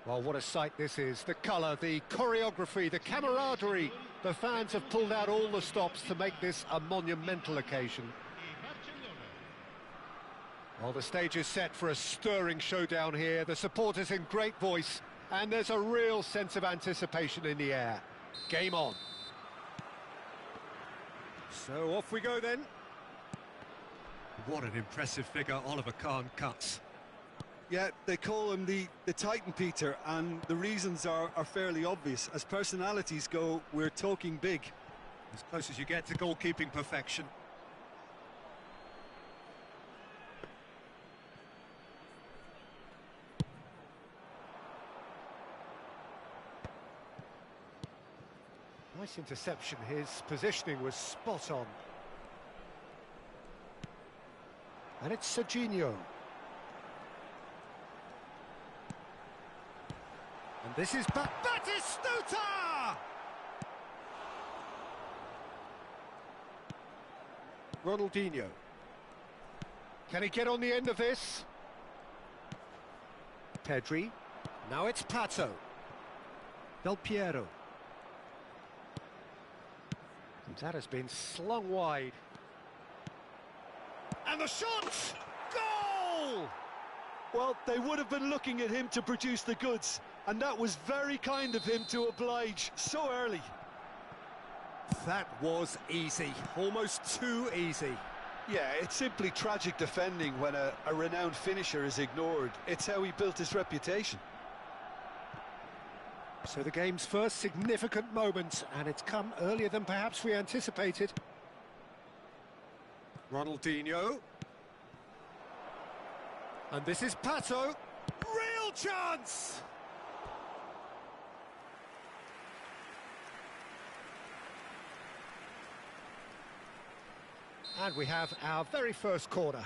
Well, what a sight this is. The colour, the choreography, the camaraderie. The fans have pulled out all the stops to make this a monumental occasion. Well, the stage is set for a stirring showdown here. The supporters in great voice, and there's a real sense of anticipation in the air. Game on. So off we go then. What an impressive figure Oliver Kahn cuts. Yeah, they call him the Titan, Peter, and the reasons are fairly obvious. As personalities go, we're talking big. As close as you get to goalkeeping perfection. Nice interception, his positioning was spot on. And it's Serginho. And this is Batistuta! Ronaldinho. Can he get on the end of this? Pedri. Now it's Pato. Del Piero. And that has been slung wide. And the shot! Goal! Well, they would have been looking at him to produce the goods, and that was very kind of him to oblige so early. That was easy, almost too easy. Yeah, it's simply tragic defending when a renowned finisher is ignored. It's how he built his reputation. So the game's first significant moment, and it's come earlier than perhaps we anticipated. Ronaldinho. And this is Pato. Real chance! And we have our very first corner.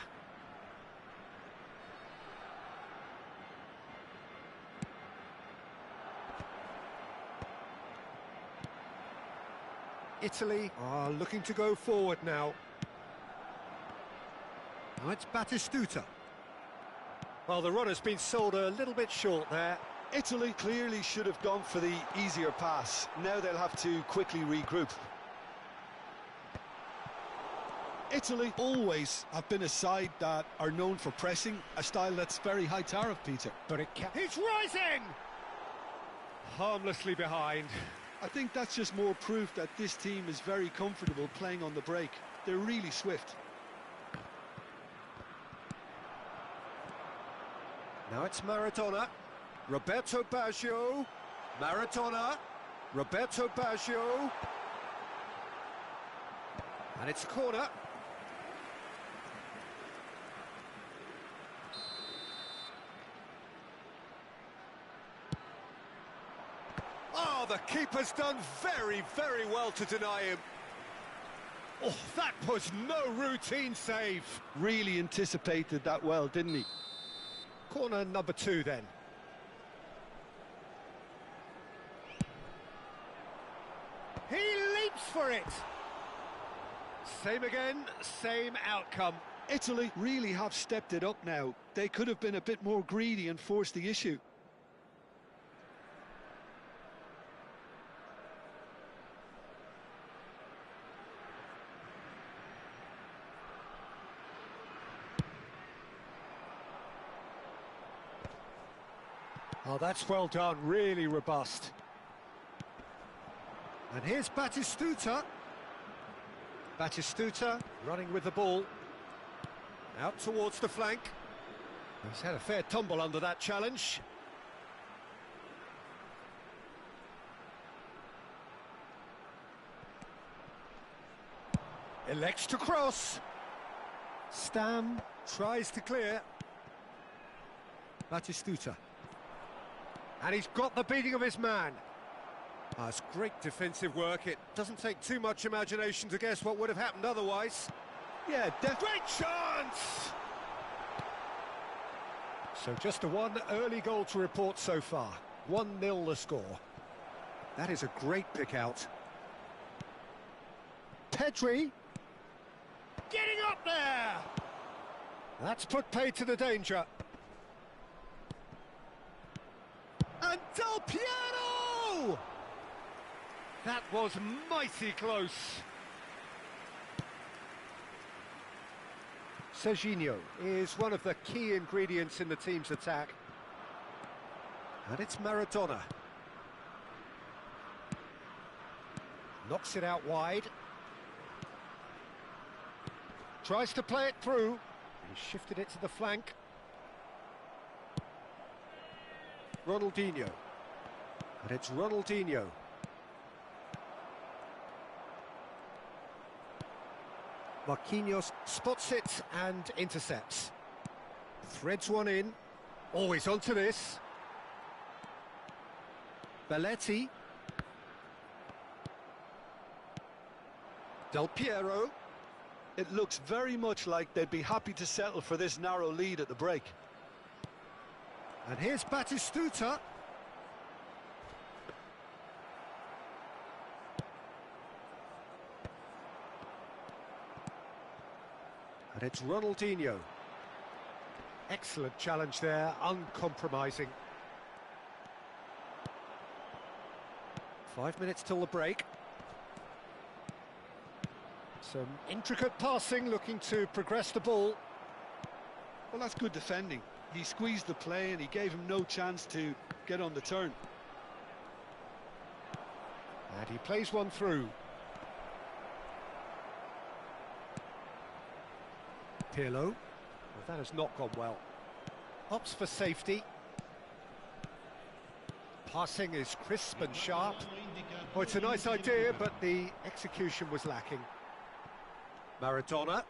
Italy are looking to go forward now. Now it's Batistuta. Well, the run has been sold a little bit short there. Italy clearly should have gone for the easier pass. Now they'll have to quickly regroup. Italy always have been a side that are known for pressing, a style that's very high tariff, Peter. But it can't... He's rising! Harmlessly behind. I think that's just more proof that this team is very comfortable playing on the break. They're really swift. Now it's Maradona. Roberto Baggio. Maradona. Roberto Baggio. And it's a corner. Oh, the keeper's done very, very well to deny him. Oh, that was no routine save. Really anticipated that well, didn't he? Corner number 2 then. He leaps for it. Same again, same outcome. Italy really have stepped it up now. They could have been a bit more greedy and forced the issue. Oh, that's well done, really robust. And here's Batistuta. Batistuta running with the ball. Out towards the flank. He's had a fair tumble under that challenge. Elects to cross. Stam tries to clear. Batistuta. And he's got the beating of his man. Oh, it's great defensive work. It doesn't take too much imagination to guess what would have happened otherwise. Yeah, great chance! So just a one early goal to report so far. 1-0 the score. That is a great pick out. Pedri. Getting up there! That's put paid to the danger. Piano! That was mighty close. Serginho is one of the key ingredients in the team's attack. And it's Maradona. Knocks it out wide. Tries to play it through. He shifted it to the flank. Ronaldinho. And it's Ronaldinho. Marquinhos spots it and intercepts. Threads one in. Always onto this. Belletti. Del Piero. It looks very much like they'd be happy to settle for this narrow lead at the break. And here's Batistuta. And it's Ronaldinho. Excellent challenge there, uncompromising. 5 minutes till the break. Some intricate passing, looking to progress the ball. Well, that's good defending. He squeezed the play and he gave him no chance to get on the turn. And he plays one through. Pirlo. Well, that has not gone well. Opts for safety. Passing is crisp and sharp. Oh, it's a nice idea, but the execution was lacking. Maradona.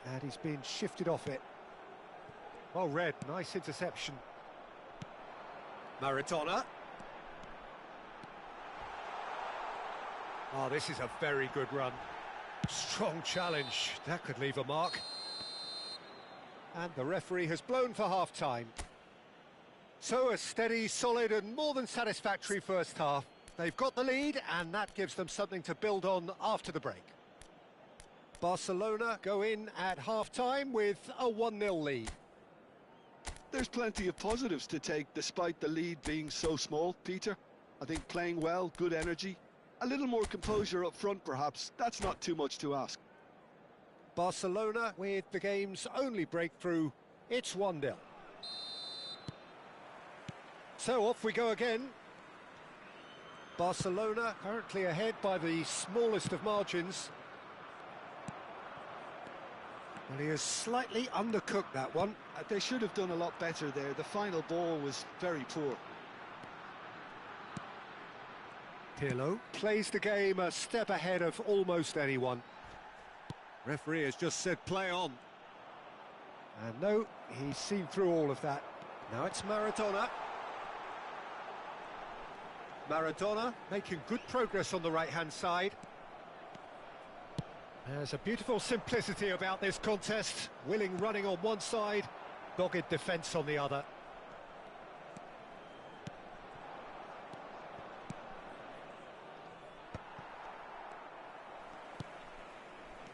And he's been shifted off it. Well read, nice interception. Maradona. Oh, this is a very good run. Strong challenge, that could leave a mark. And the referee has blown for half-time. So a steady, solid and more than satisfactory first half. They've got the lead and that gives them something to build on after the break. Barcelona go in at half-time with a 1-0 lead. There's plenty of positives to take despite the lead being so small, Peter. I think playing well, good energy, a little more composure up front perhaps, that's not too much to ask. Barcelona with the game's only breakthrough, it's 1-0. So off we go again. Barcelona currently ahead by the smallest of margins. Well, he has slightly undercooked that one. They should have done a lot better there. The final ball was very poor. Pirlo plays the game a step ahead of almost anyone. Referee has just said play on. And no, he's seen through all of that. Now it's Maradona. Maradona making good progress on the right-hand side. There's a beautiful simplicity about this contest. Willing running on one side, dogged defence on the other.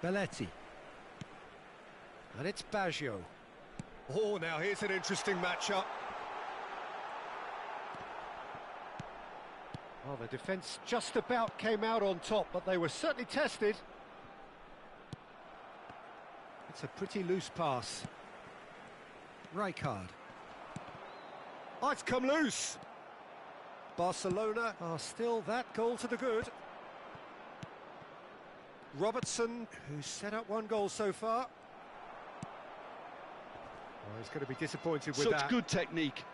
Belletti. And it's Baggio. Oh, now here's an interesting matchup. Well, the defence just about came out on top, but they were certainly tested. It's a pretty loose pass. Rijkaard. Oh, it's come loose. Barcelona are still that goal to the good. Robertson, who's set up one goal so far. Oh, he's going to be disappointed with that. Such good technique.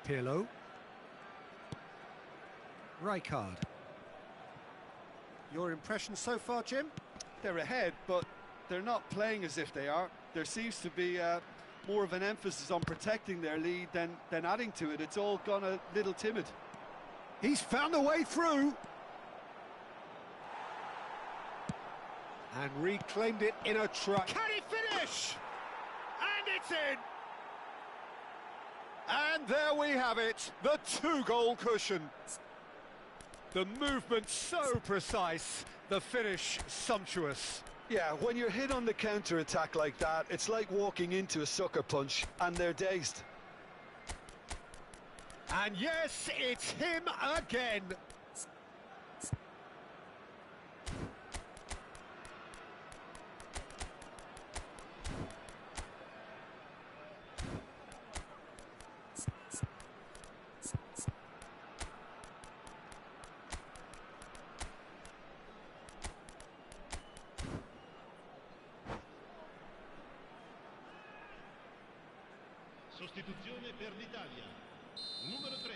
Pirlo. Rijkaard. Your impression so far, Jim? They're ahead, but they're not playing as if they are. There seems to be more of an emphasis on protecting their lead than adding to it. It's all gone a little timid. He's found a way through. And reclaimed it in a truck. Can he finish? And it's in! And there we have it, the 2-goal cushion. The movement so precise, the finish sumptuous. Yeah, when you're hit on the counter-attack like that, it's like walking into a sucker punch, and they're dazed. And yes, it's him again. Sostituzione per l'Italia. Numero 3.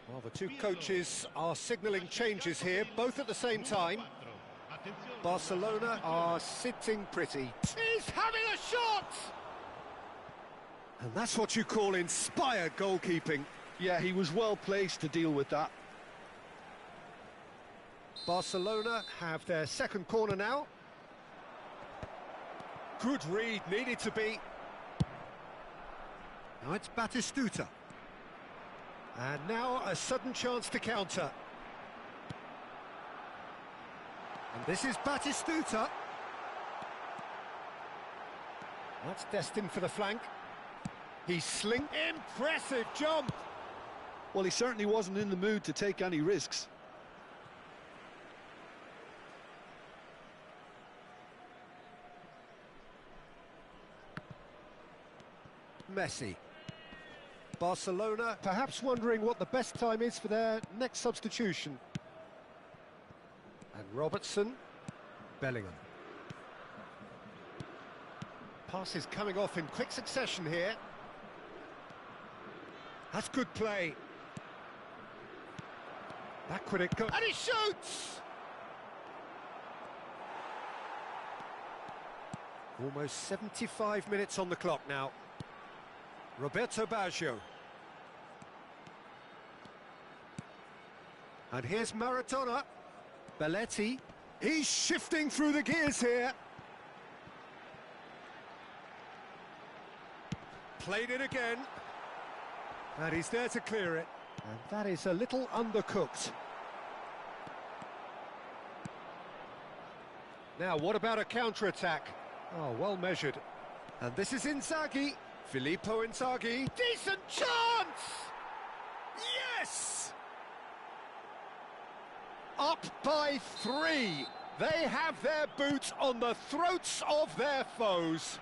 Well, the two coaches are signalling changes here, both at the same time. Barcelona are sitting pretty. He's having a shot! And that's what you call inspired goalkeeping. Yeah, he was well placed to deal with that. Barcelona have their second corner now. Good read, needed to be. Now it's Batistuta. And now a sudden chance to counter. And this is Batistuta. That's destined for the flank. He's sling. Impressive jump! Well, he certainly wasn't in the mood to take any risks. Messi. Barcelona perhaps wondering what the best time is for their next substitution. And Robertson. Bellingham. Passes coming off in quick succession here. That's good play. That could it go. And he shoots! Almost 75 minutes on the clock now. Roberto Baggio. And here's Maradona. Belletti. He's shifting through the gears here. Played it again. And he's there to clear it. And that is a little undercooked. Now, what about a counter-attack? Oh, well measured. And this is Inzaghi. Filippo Inzaghi. Decent chance! Yes! Up by 3. They have their boot on the throats of their foes.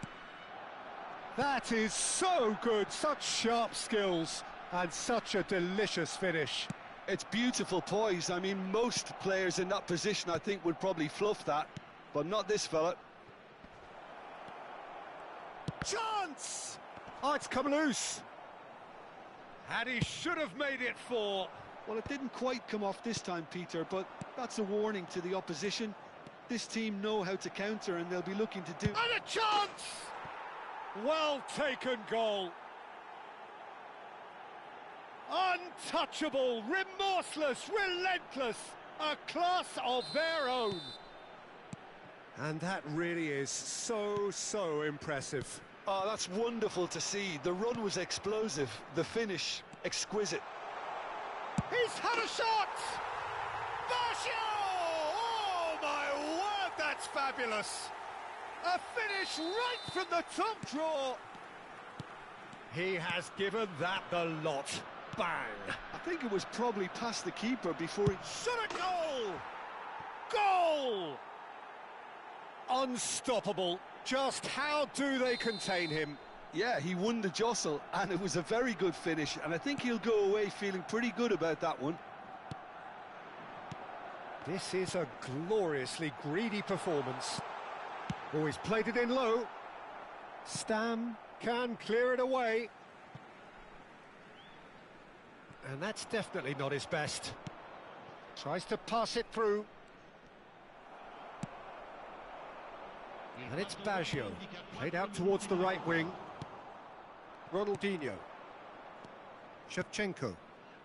That is so good, such sharp skills, and such a delicious finish. It's beautiful poise. I mean, most players in that position, I think, would probably fluff that, but not this fella. Chance! Oh, it's come loose. And he should have made it 4. Well, it didn't quite come off this time, Peter, but that's a warning to the opposition. This team know how to counter, and they'll be looking to do... And a chance! Well taken goal. Untouchable, remorseless, relentless, a class of their own. And that really is so impressive. Oh, that's wonderful to see. The run was explosive, the finish exquisite. He's had a shot! Baggio! Oh my word, that's fabulous! A finish right from the top draw. He has given that the lot. Bang! I think it was probably past the keeper before he... Shot a goal! Goal! Unstoppable. Just how do they contain him? Yeah, he won the jostle, and it was a very good finish, and I think he'll go away feeling pretty good about that one. This is a gloriously greedy performance. Oh, he's played it in low. Stam can clear it away. And that's definitely not his best. Tries to pass it through. And it's Baggio, played out towards the right wing. Ronaldinho. Shevchenko.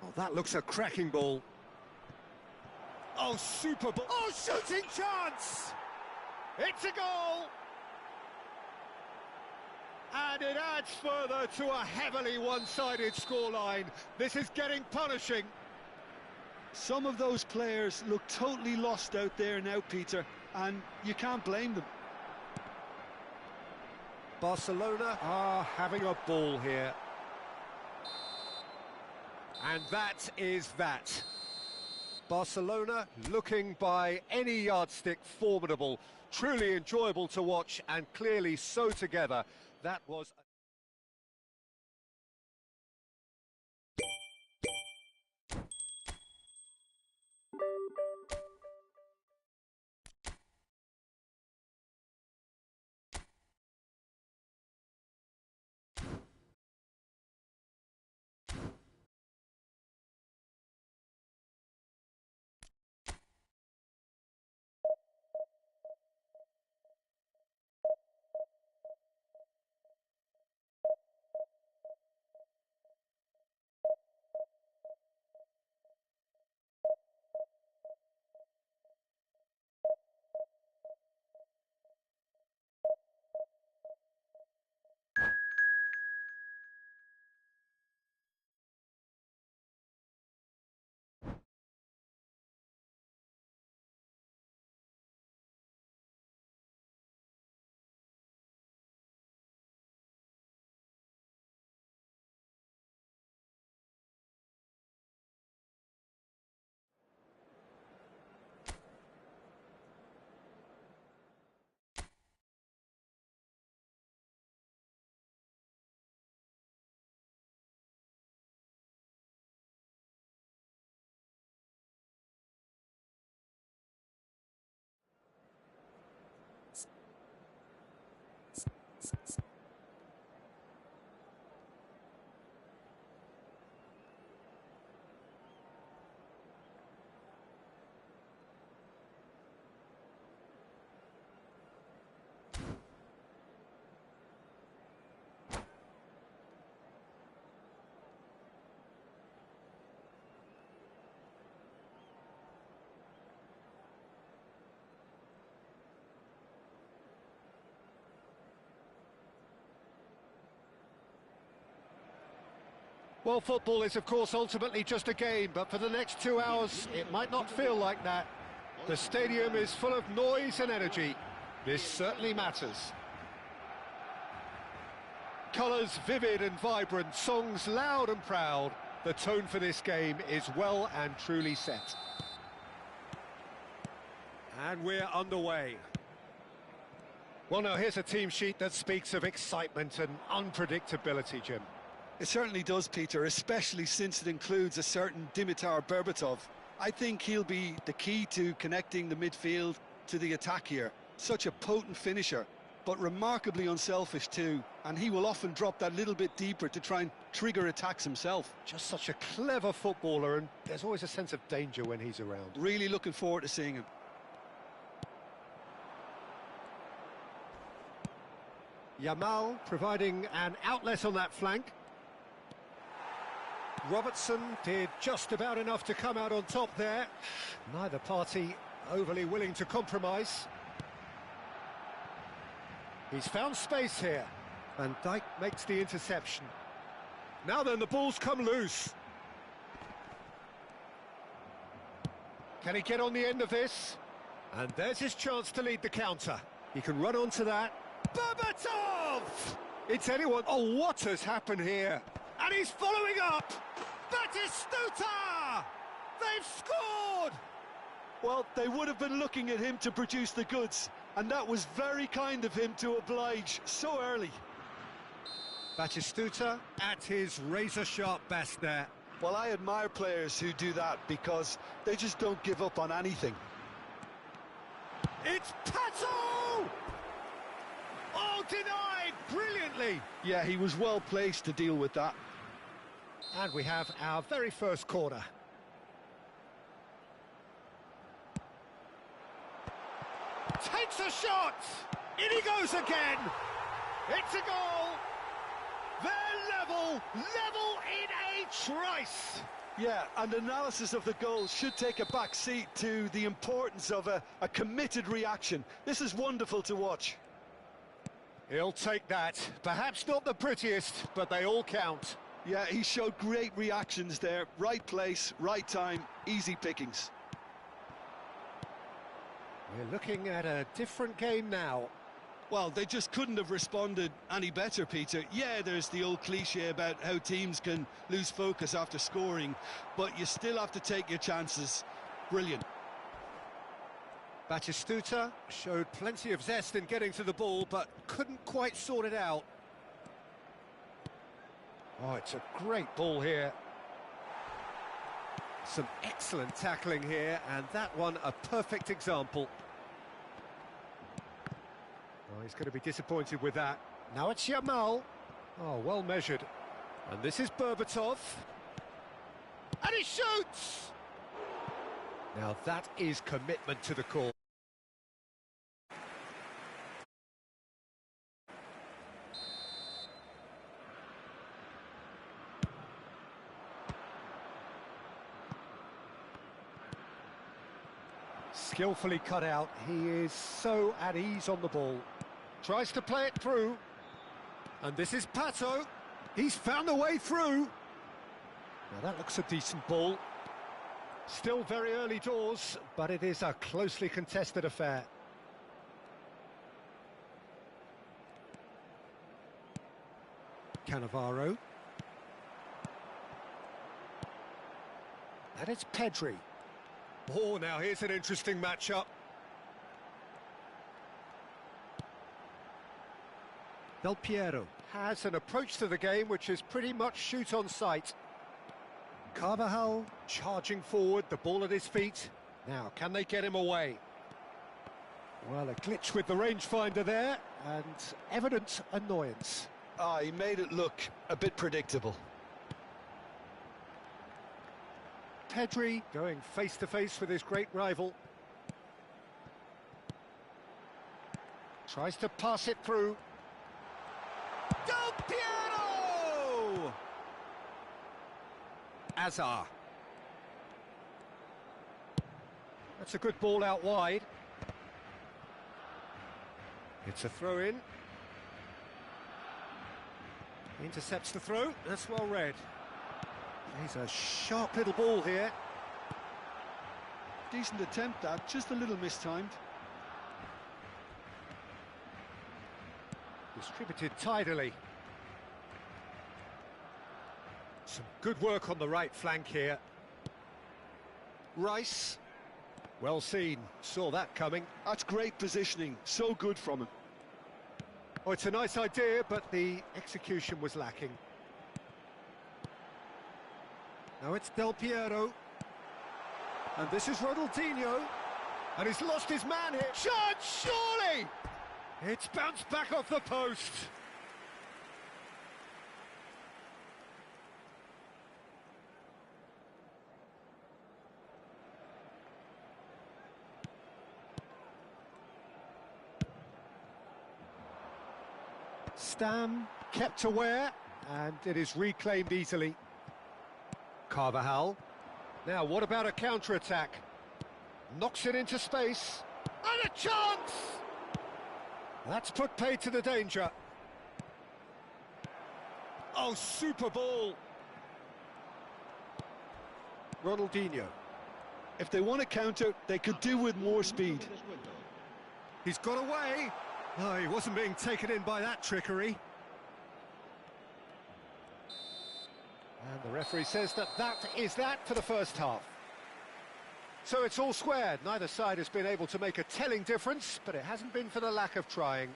Oh, that looks a cracking ball. Oh, super ball. Oh, shooting chance! It's a goal! And it adds further to a heavily one-sided scoreline. This is getting punishing. Some of those players look totally lost out there now, Peter, and you can't blame them. Barcelona are having a ball here. And that is that. Barcelona looking by any yardstick formidable, truly enjoyable to watch and clearly so together. That was... Well, football is, of course, ultimately just a game, but for the next 2 hours, it might not feel like that. The stadium is full of noise and energy. This certainly matters. Colours vivid and vibrant, songs loud and proud. The tone for this game is well and truly set. And we're underway. Well, now, here's a team sheet that speaks of excitement and unpredictability, Jim. It certainly does, Peter, especially since it includes a certain Dimitar Berbatov. I think he'll be the key to connecting the midfield to the attack here. Such a potent finisher, but remarkably unselfish too, and he will often drop that little bit deeper to try and trigger attacks himself. Just such a clever footballer, and there's always a sense of danger when he's around. Really looking forward to seeing him. Yamal providing an outlet on that flank. Robertson did just about enough to come out on top there. Neither party overly willing to compromise. He's found space here. Van Dijk makes the interception. Now then, the ball's come loose. Can he get on the end of this? And there's his chance to lead the counter. He can run onto that. Berbatov! It's anyone. Oh, what has happened here? And he's following up! Batistuta! They've scored! Well, they would have been looking at him to produce the goods, and that was very kind of him to oblige so early. Batistuta at his razor-sharp best there. Well, I admire players who do that because they just don't give up on anything. It's Pato! Oh, denied brilliantly! Yeah, he was well placed to deal with that. And we have our very first corner. Takes a shot! In he goes again! It's a goal! They're level in a trice! Yeah, and analysis of the goal should take a back seat to the importance of a committed reaction. This is wonderful to watch. He'll take that. Perhaps not the prettiest, but they all count. Yeah, he showed great reactions there. Right place, right time, easy pickings. We're looking at a different game now. Well, they just couldn't have responded any better, Peter. Yeah, there's the old cliche about how teams can lose focus after scoring, but you still have to take your chances. Brilliant. Batistuta showed plenty of zest in getting to the ball, but couldn't quite sort it out. Oh, it's a great ball here. Some excellent tackling here, and that one a perfect example. Oh, he's going to be disappointed with that. Now it's Yamal. Oh, well measured. And this is Berbatov. And he shoots! Now that is commitment to the call. Skillfully cut out. He is so at ease on the ball. Tries to play it through. And this is Pato. He's found a way through. Now that looks a decent ball. Still very early doors, but it is a closely contested affair. Cannavaro. And it's Pedri. Oh, now here's an interesting matchup. Del Piero has an approach to the game which is pretty much shoot on sight. Carvajal charging forward, the ball at his feet. Now, can they get him away? Well, a glitch with the rangefinder there, and evident annoyance. Ah, he made it look a bit predictable. Pedri going face-to-face with his great rival. Tries to pass it through. Del Piero! Azar. That's a good ball out wide. It's a throw-in. Intercepts the throw. That's well read. He's a sharp little ball here. Decent attempt, that, just a little mistimed. Distributed tidily. Some good work on the right flank here. Rice. Well seen. Saw that coming. That's great positioning. So good from him. Oh, it's a nice idea, but the execution was lacking. Now it's Del Piero. And this is Ronaldinho. And he's lost his man here. Chance, surely! It's bounced back off the post. Stam kept aware, and it is reclaimed easily. Carvajal. Now, what about a counter-attack? Knocks it into space. And a chance! That's put paid to the danger. Oh, super ball! Ronaldinho. If they want to counter, they could do with more speed. He's got away. No, he wasn't being taken in by that trickery. And the referee says that is that for the first half. So it's all squared. Neither side has been able to make a telling difference, but it hasn't been for the lack of trying.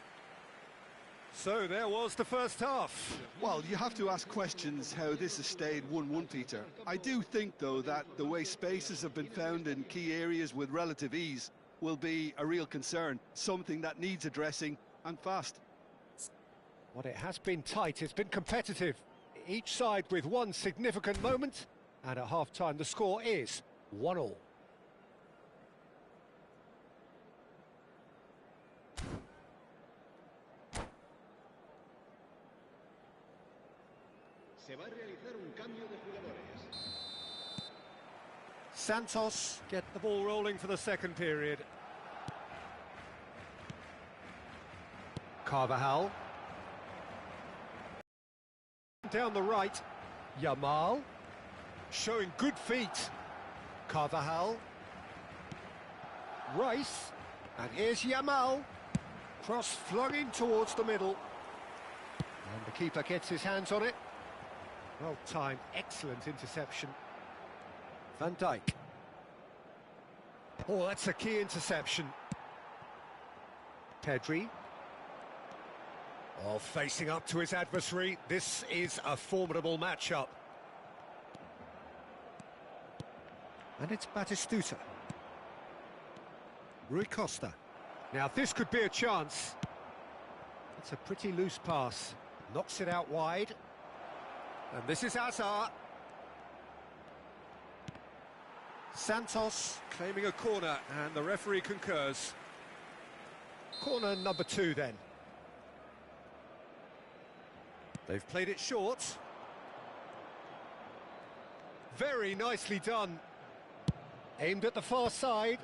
So there was the first half. Well, you have to ask questions how this has stayed 1-1, Peter. I do think, though, that the way spaces have been found in key areas with relative ease will be a real concern, something that needs addressing, and fast. Well, it has been tight, it's been competitive. Each side with one significant moment, and at half-time the score is 1-1. Se va a realizar un cambio de jugadores. Santos get the ball rolling for the second period. Carvajal. Down the right, Yamal. Showing good feet. Carvajal. Rice. And here's Yamal. Cross flung in towards the middle. And the keeper gets his hands on it. Well timed, excellent interception. Van Dijk. Oh, that's a key interception. Pedri. Oh, facing up to his adversary. This is a formidable matchup. And it's Batistuta. Rui Costa. Now this could be a chance. It's a pretty loose pass. Knocks it out wide. And this is Hazard. Santos claiming a corner, and the referee concurs. Corner number 2 then. They've played it short. Very nicely done. Aimed at the far side.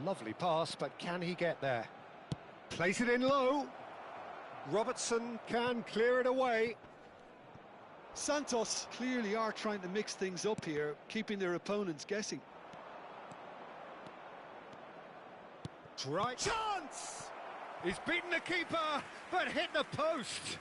Lovely pass, but can he get there? Plays it in low. Robertson can clear it away. Santos clearly are trying to mix things up here, keeping their opponents guessing. Right chance! He's beaten the keeper, but hit the post.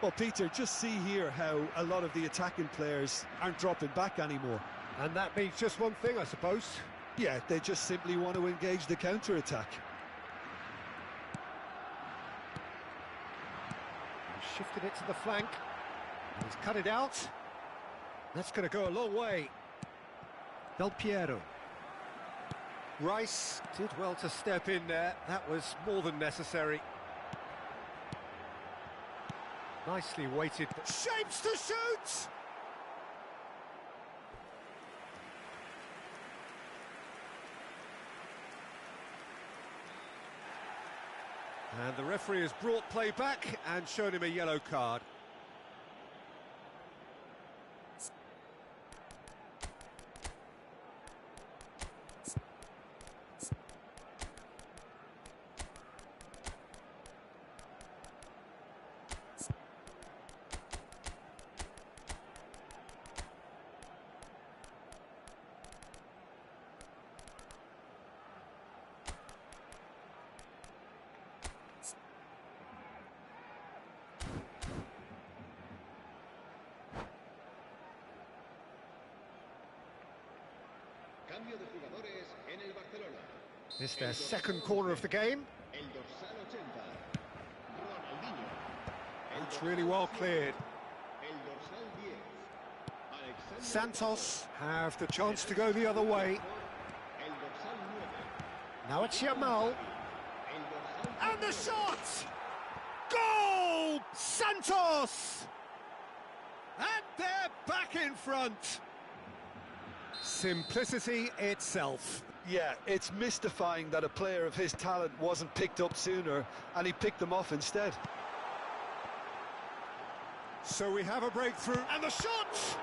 Well, Peter, just see here how a lot of the attacking players aren't dropping back anymore. And that means just one thing, I suppose. Yeah, they just simply want to engage the counter-attack. He's shifted it to the flank. And he's cut it out. That's going to go a long way. Del Piero. Rice did well to step in there. That was more than necessary. Nicely weighted. Shapes to shoot! And the referee has brought play back and shown him a yellow card. Cambio de jugadores en el Barcelona. It's their second corner of the game. El dorsal 80. Ronaldinho. It's really well cleared. El dorsal 10. Alexander. Santos have the chance to go the other way. El dorsal 9. Now it's Yamal. El dorsal. And the shot! Goal! Santos! And they're back in front. Simplicity itself. Yeah, it's mystifying that a player of his talent wasn't picked up sooner, and he picked them off instead. So we have a breakthrough, and the shot!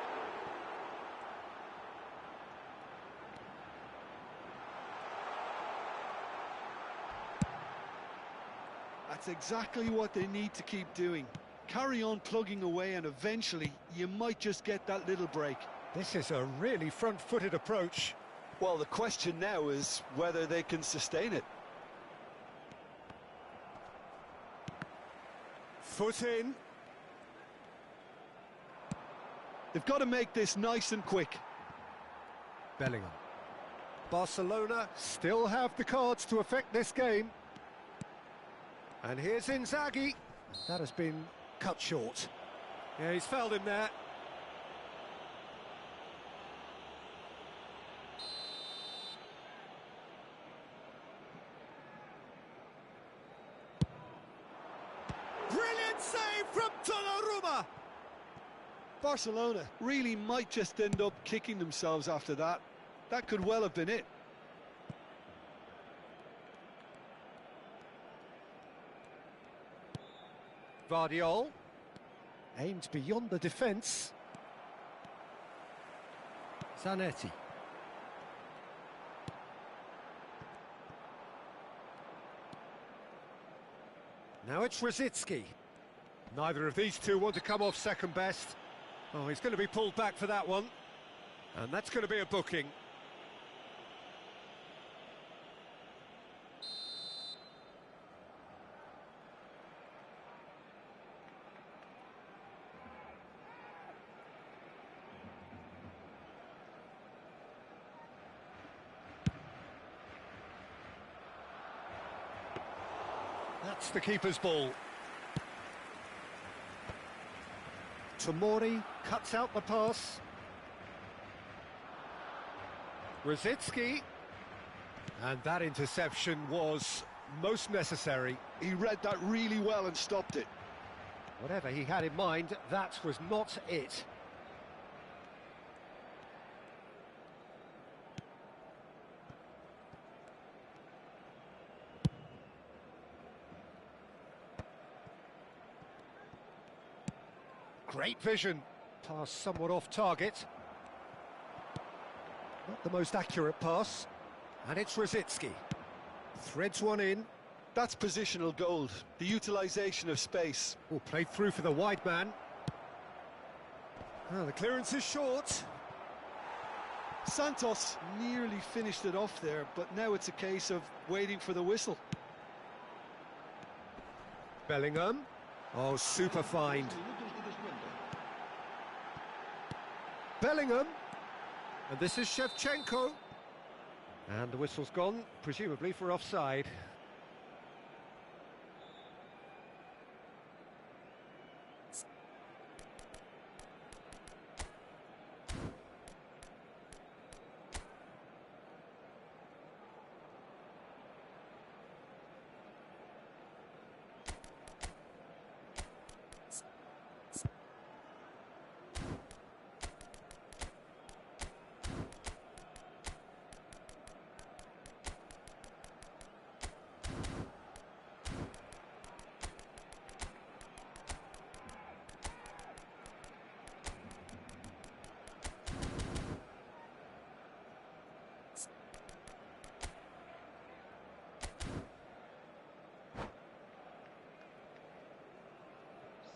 That's exactly what they need to keep doing. Carry on plugging away, and eventually you might just get that little break. This is a really front-footed approach. Well, the question now is whether they can sustain it. Foot in. They've got to make this nice and quick. Bellingham. Barcelona still have the cards to affect this game. And here's Inzaghi. That has been cut short. Yeah, he's fouled him there. Brilliant save from Donnarumma. Barcelona really might just end up kicking themselves after that. That could well have been it. Vardiol aimed beyond the defence. Zanetti. Now it's Rosicki. Neither of these two want to come off second best. Oh, he's going to be pulled back for that one. And that's going to be a booking. That's the keeper's ball. Tomori cuts out the pass. Rosicki. And that interception was most necessary. He read that really well and stopped it. Whatever he had in mind, that was not it. Great vision. Pass somewhat off target. Not the most accurate pass. And it's Rosicki. Threads one in. That's positional gold, the utilisation of space. Oh, played through for the wide man. Well, the clearance is short. Santos nearly finished it off there, but now it's a case of waiting for the whistle. Bellingham. Oh, super find. Bellingham. And this is Shevchenko. And the whistle's gone, presumably for offside.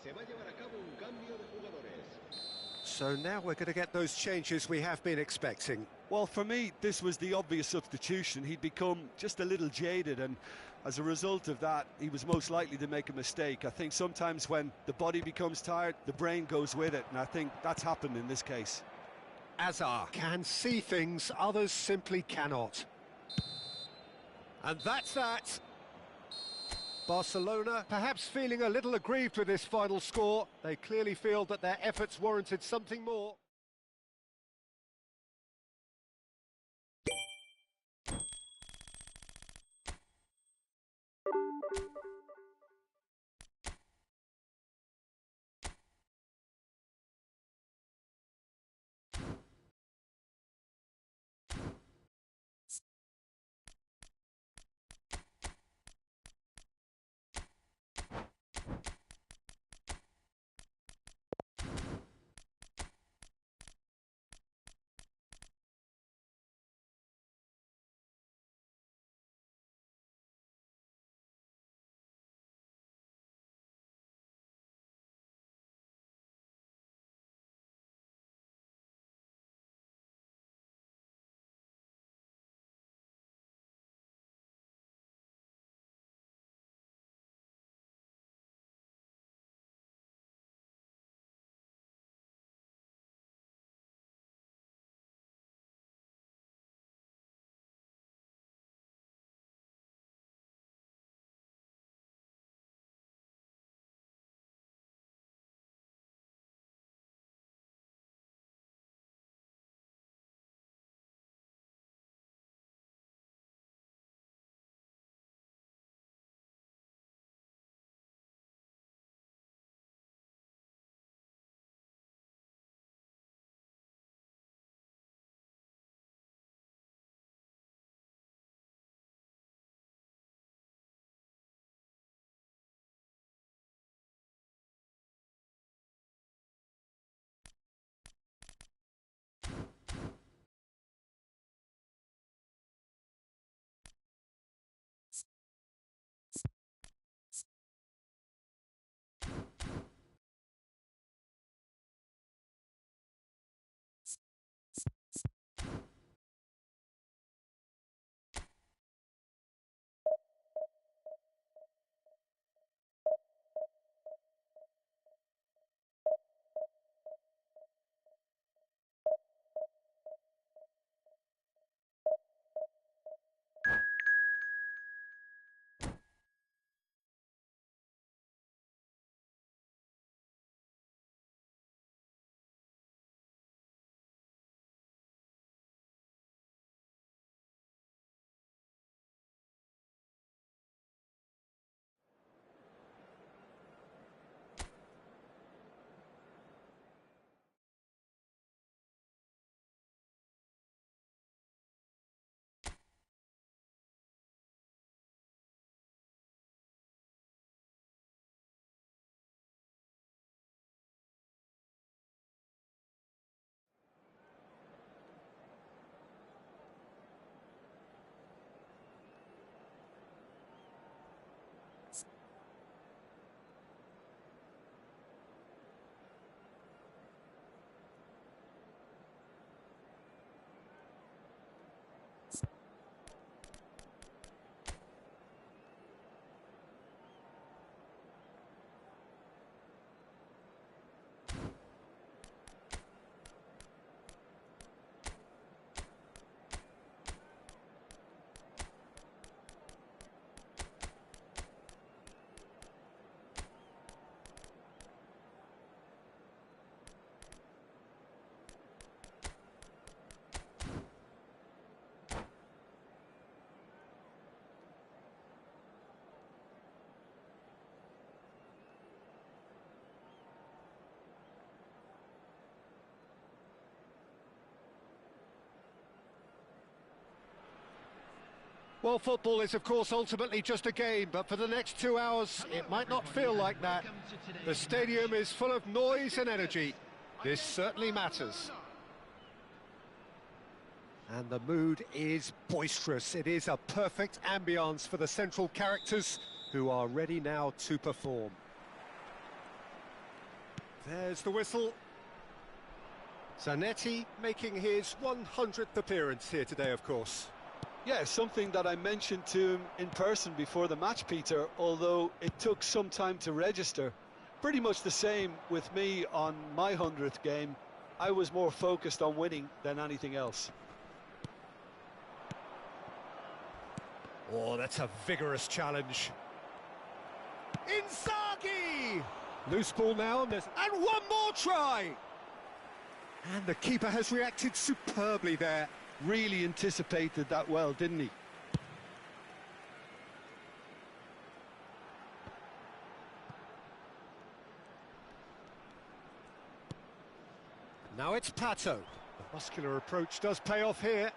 Se va a llevar a cabo un cambio de jugadores. So now we're going to get those changes we have been expecting. Well, for me, this was the obvious substitution. He'd become just a little jaded, and as a result of that, he was most likely to make a mistake. I think sometimes when the body becomes tired, the brain goes with it, and I think that's happened in this case. Azar can see things others simply cannot. And that's that. Barcelona perhaps feeling a little aggrieved with this final score. They clearly feel that their efforts warranted something more. Well, football is, of course, ultimately just a game, but for the next 2 hours, it might not feel like that. The stadium is full of noise and energy. This certainly matters. And the mood is boisterous. It is a perfect ambience for the central characters who are ready now to perform. There's the whistle. Zanetti making his 100th appearance here today, of course. Yeah, something that I mentioned to him in person before the match, Peter, although it took some time to register. Pretty much the same with me on my 100th game. I was more focused on winning than anything else. Oh, that's a vigorous challenge. Inzaghi! Loose ball now, and one more try! And the keeper has reacted superbly there. Really anticipated that well, didn't he? Now it's Pato. The muscular approach does pay off here.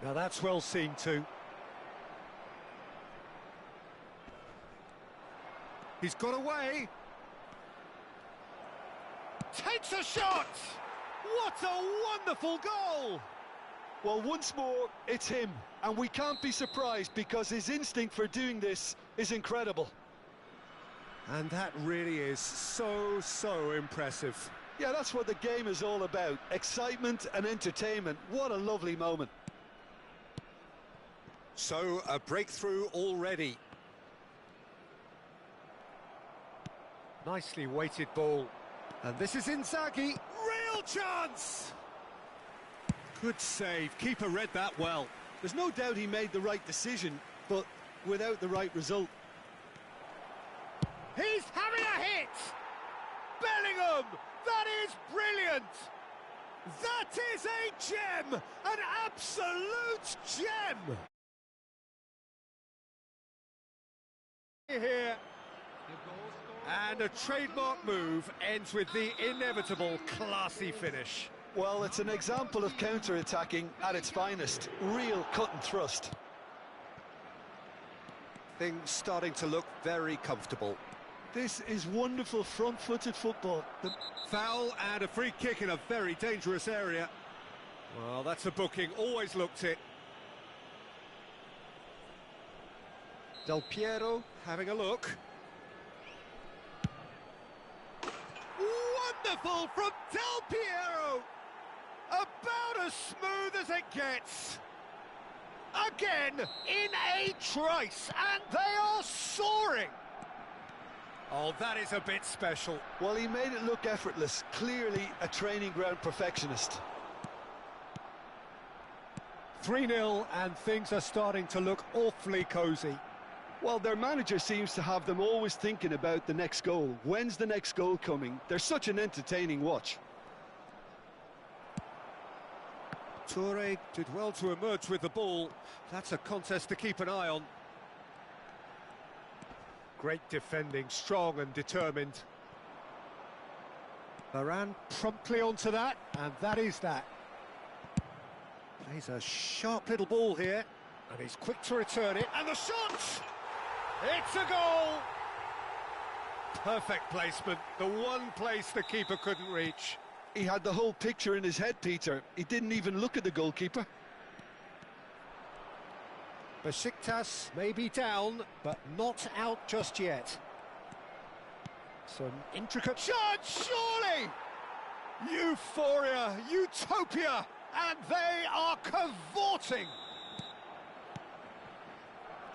Now that's well seen too. He's got away. Takes a shot! What a wonderful goal! Well, once more, it's him. And we can't be surprised because his instinct for doing this is incredible. And that really is so impressive. Yeah, that's what the game is all about. Excitement and entertainment. What a lovely moment. So, a breakthrough already. Nicely weighted ball. And this is Inzaghi. Real chance! Good save. Keeper read that well. There's no doubt he made the right decision, but without the right result. He's having a hit! Bellingham! That is brilliant! That is a gem! An absolute gem! Here. And a trademark move ends with the inevitable classy finish. Well, it's an example of counter-attacking at its finest. Real cut and thrust. Things starting to look very comfortable. This is wonderful front-footed football. The foul and a free kick in a very dangerous area. Well, that's a booking, always looked it. Del Piero having a look. Skillful from Del Piero! About as smooth as it gets! Again, in a trice, and they are soaring! Oh, that is a bit special. Well, he made it look effortless. Clearly a training ground perfectionist. 3-0, and things are starting to look awfully cosy. Well, their manager seems to have them always thinking about the next goal. When's the next goal coming? They're such an entertaining watch. Toure did well to emerge with the ball. That's a contest to keep an eye on. Great defending, strong and determined. Varane promptly onto that, and that is that. Plays a sharp little ball here, and he's quick to return it, and the shot! It's a goal! Perfect placement, the one place the keeper couldn't reach. He had the whole picture in his head, Peter. He didn't even look at the goalkeeper. Besiktas may be down, but not out just yet. Some intricate shots, surely! Euphoria, utopia, and they are cavorting!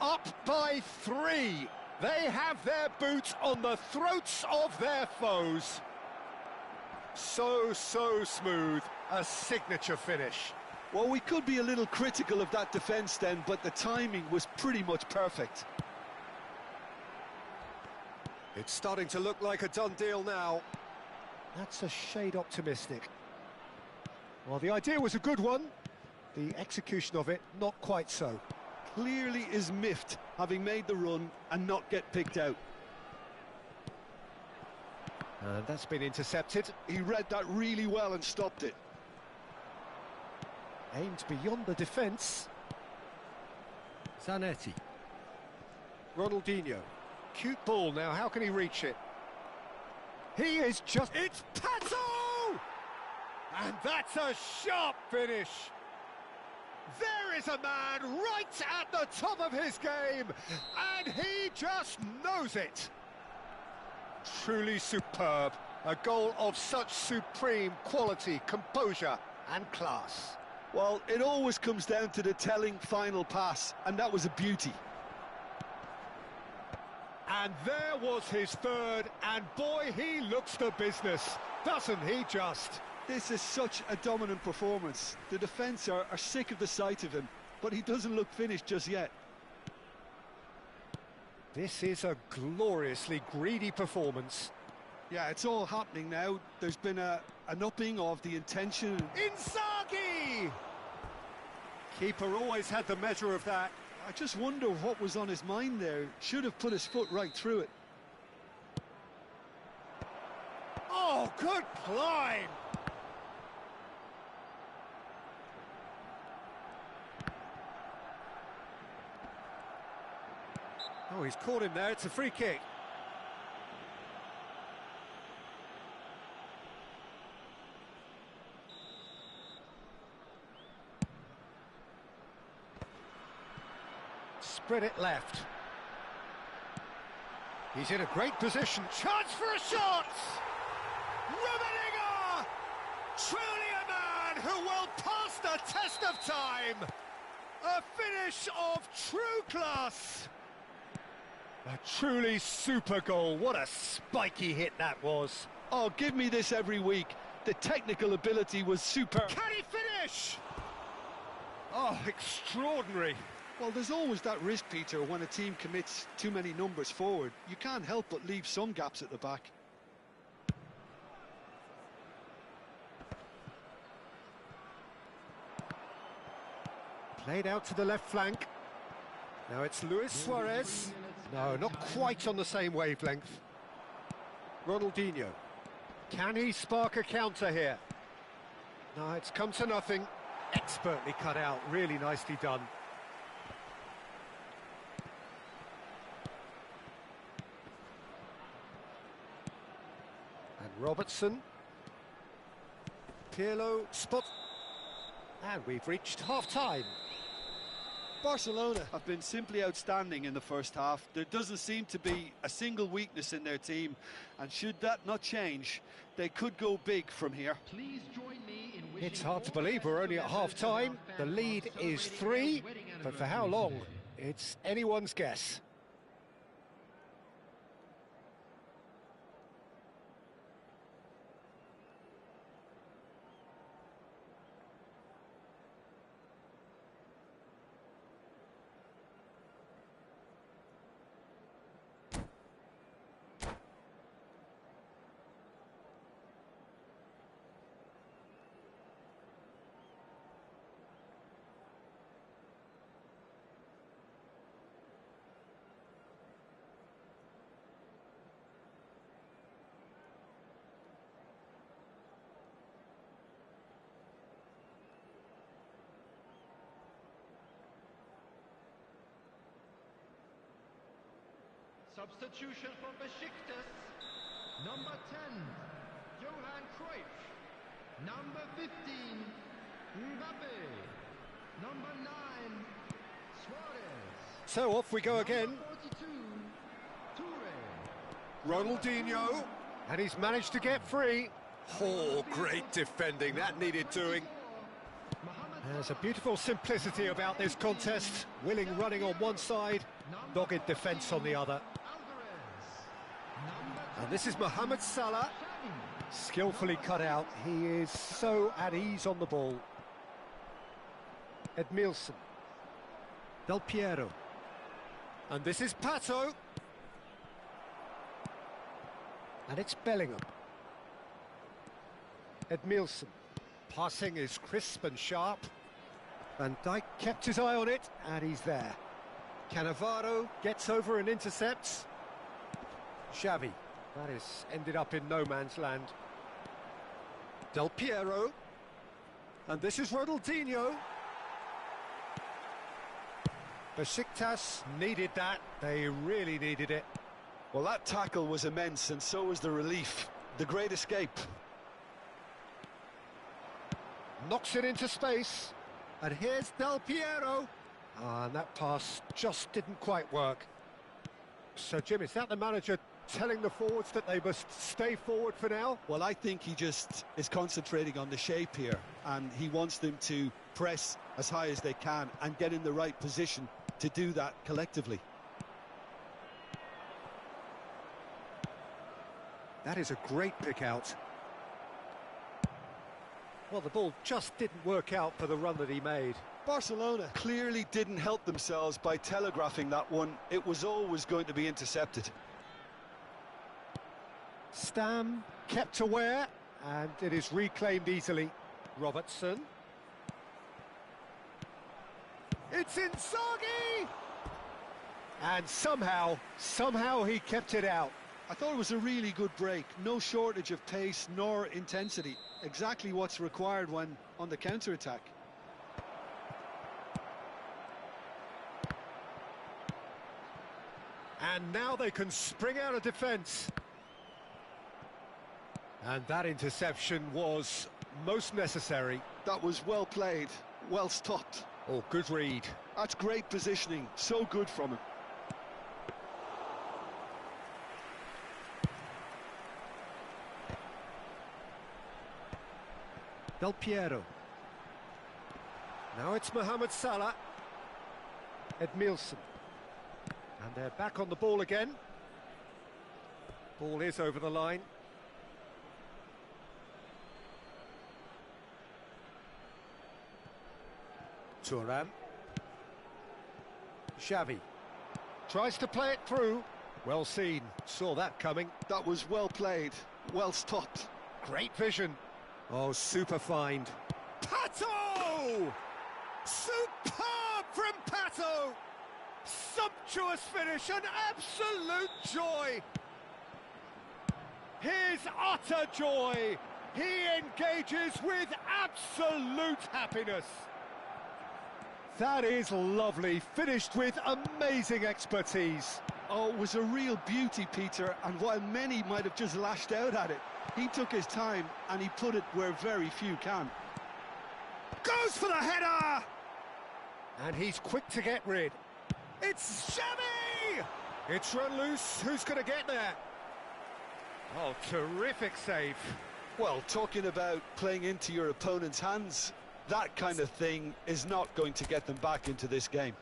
Up by 3. They have their boot on the throats of their foes. So smooth, a signature finish. Well, we could be a little critical of that defence then, but the timing was pretty much perfect. It's starting to look like a done deal now. That's a shade optimistic. Well, the idea was a good one. The execution of it, not quite so. Clearly is miffed, having made the run and not get picked out. And that's been intercepted. He read that really well and stopped it. Aimed beyond the defence. Zanetti. Ronaldinho. Cute ball now, how can he reach it? He is just... It's Pato! And that's a sharp finish. There is a man right at the top of his game, and he just knows it. Truly superb. A goal of such supreme quality, composure and class. Well, it always comes down to the telling final pass, and that was a beauty. And there was his third, and boy, he looks the business, doesn't he just? This is such a dominant performance. The defence are sick of the sight of him, but he doesn't look finished just yet. This is a gloriously greedy performance. Yeah, it's all happening now. There's been an upping of the intention. Inzaghi! Keeper always had the measure of that. I just wonder what was on his mind there. Should have put his foot right through it. Oh, good climb! Oh, he's caught him there. It's a free kick. Spread it left. He's in a great position. Chance for a shot! Rummenigge! Truly a man who will pass the test of time. A finish of true class. A truly super goal. What a spiky hit that was. Oh, give me this every week. The technical ability was superb. Can he finish? Oh, extraordinary. Well, there's always that risk, Peter, when a team commits too many numbers forward. You can't help but leave some gaps at the back. Played out to the left flank. Now it's Luis Suarez. No, not quite on the same wavelength. Ronaldinho. Can he spark a counter here? No, it's come to nothing. Expertly cut out, really nicely done. And Robertson. Pirlo spot. And we've reached half-time. Barcelona have been simply outstanding in the first half. There doesn't seem to be a single weakness in their team, and should that not change, they could go big from here. Please join me in wishing It's hard to believe we're only at half-time. The lead is 3, but for how long? It's anyone's guess. Substitution for Besiktas. Number 10, Johan Cruyff. Number 15, Mbappe. Number 9, Suarez. So off we go again. Number 42, Toure. Ronaldinho, and he's managed to get free. Oh, great defending, that needed doing. There's a beautiful simplicity about this contest. Willing running on one side, dogged defence on the other. And this is Mohamed Salah, skillfully cut out. He is so at ease on the ball. Edmilson, Del Piero, and this is Pato. And it's Bellingham. Edmilson, passing is crisp and sharp. Van Dijk kept his eye on it, and he's there. Cannavaro gets over and intercepts. Xavi, that is ended up in no man's land. Del Piero, and this is Ronaldinho. Besiktas needed that, they really needed it. Well, that tackle was immense, and so was the relief. The great escape. Knocks it into space, and here's Del Piero. And that pass just didn't quite work. So, Jim, is that the manager telling the forwards that they must stay forward for now? Well, I think he just is concentrating on the shape here, and he wants them to press as high as they can and get in the right position to do that collectively. That is a great pick out. Well, the ball just didn't work out for the run that he made. Barcelona clearly didn't help themselves by telegraphing that one. It was always going to be intercepted. Stam kept aware, and it is reclaimed easily. Robertson. It's Inzaghi! And somehow he kept it out. I thought it was a really good break. No shortage of pace nor intensity. Exactly what's required when on the counter-attack. And now they can spring out of defence. And that interception was most necessary. That was well played, well stopped. Oh, good read. That's great positioning, so good from him. Del Piero. Now it's Mohamed Salah. Edmilson. And they're back on the ball again. Ball is over the line. Thuram. Xavi. Tries to play it through. Well seen. Saw that coming. That was well played, well stopped. Great vision. Oh, super find. Pato! Superb from Pato! Sumptuous finish, an absolute joy! His utter joy! He engages with absolute happiness. That is lovely, finished with amazing expertise. Oh, it was a real beauty, Peter, and while many might have just lashed out at it, he took his time and he put it where very few can. Goes for the header! And he's quick to get rid. It's Xavi! It's run loose. Who's going to get there? Oh, terrific save. Well, talking about playing into your opponent's hands, that kind of thing is not going to get them back into this game.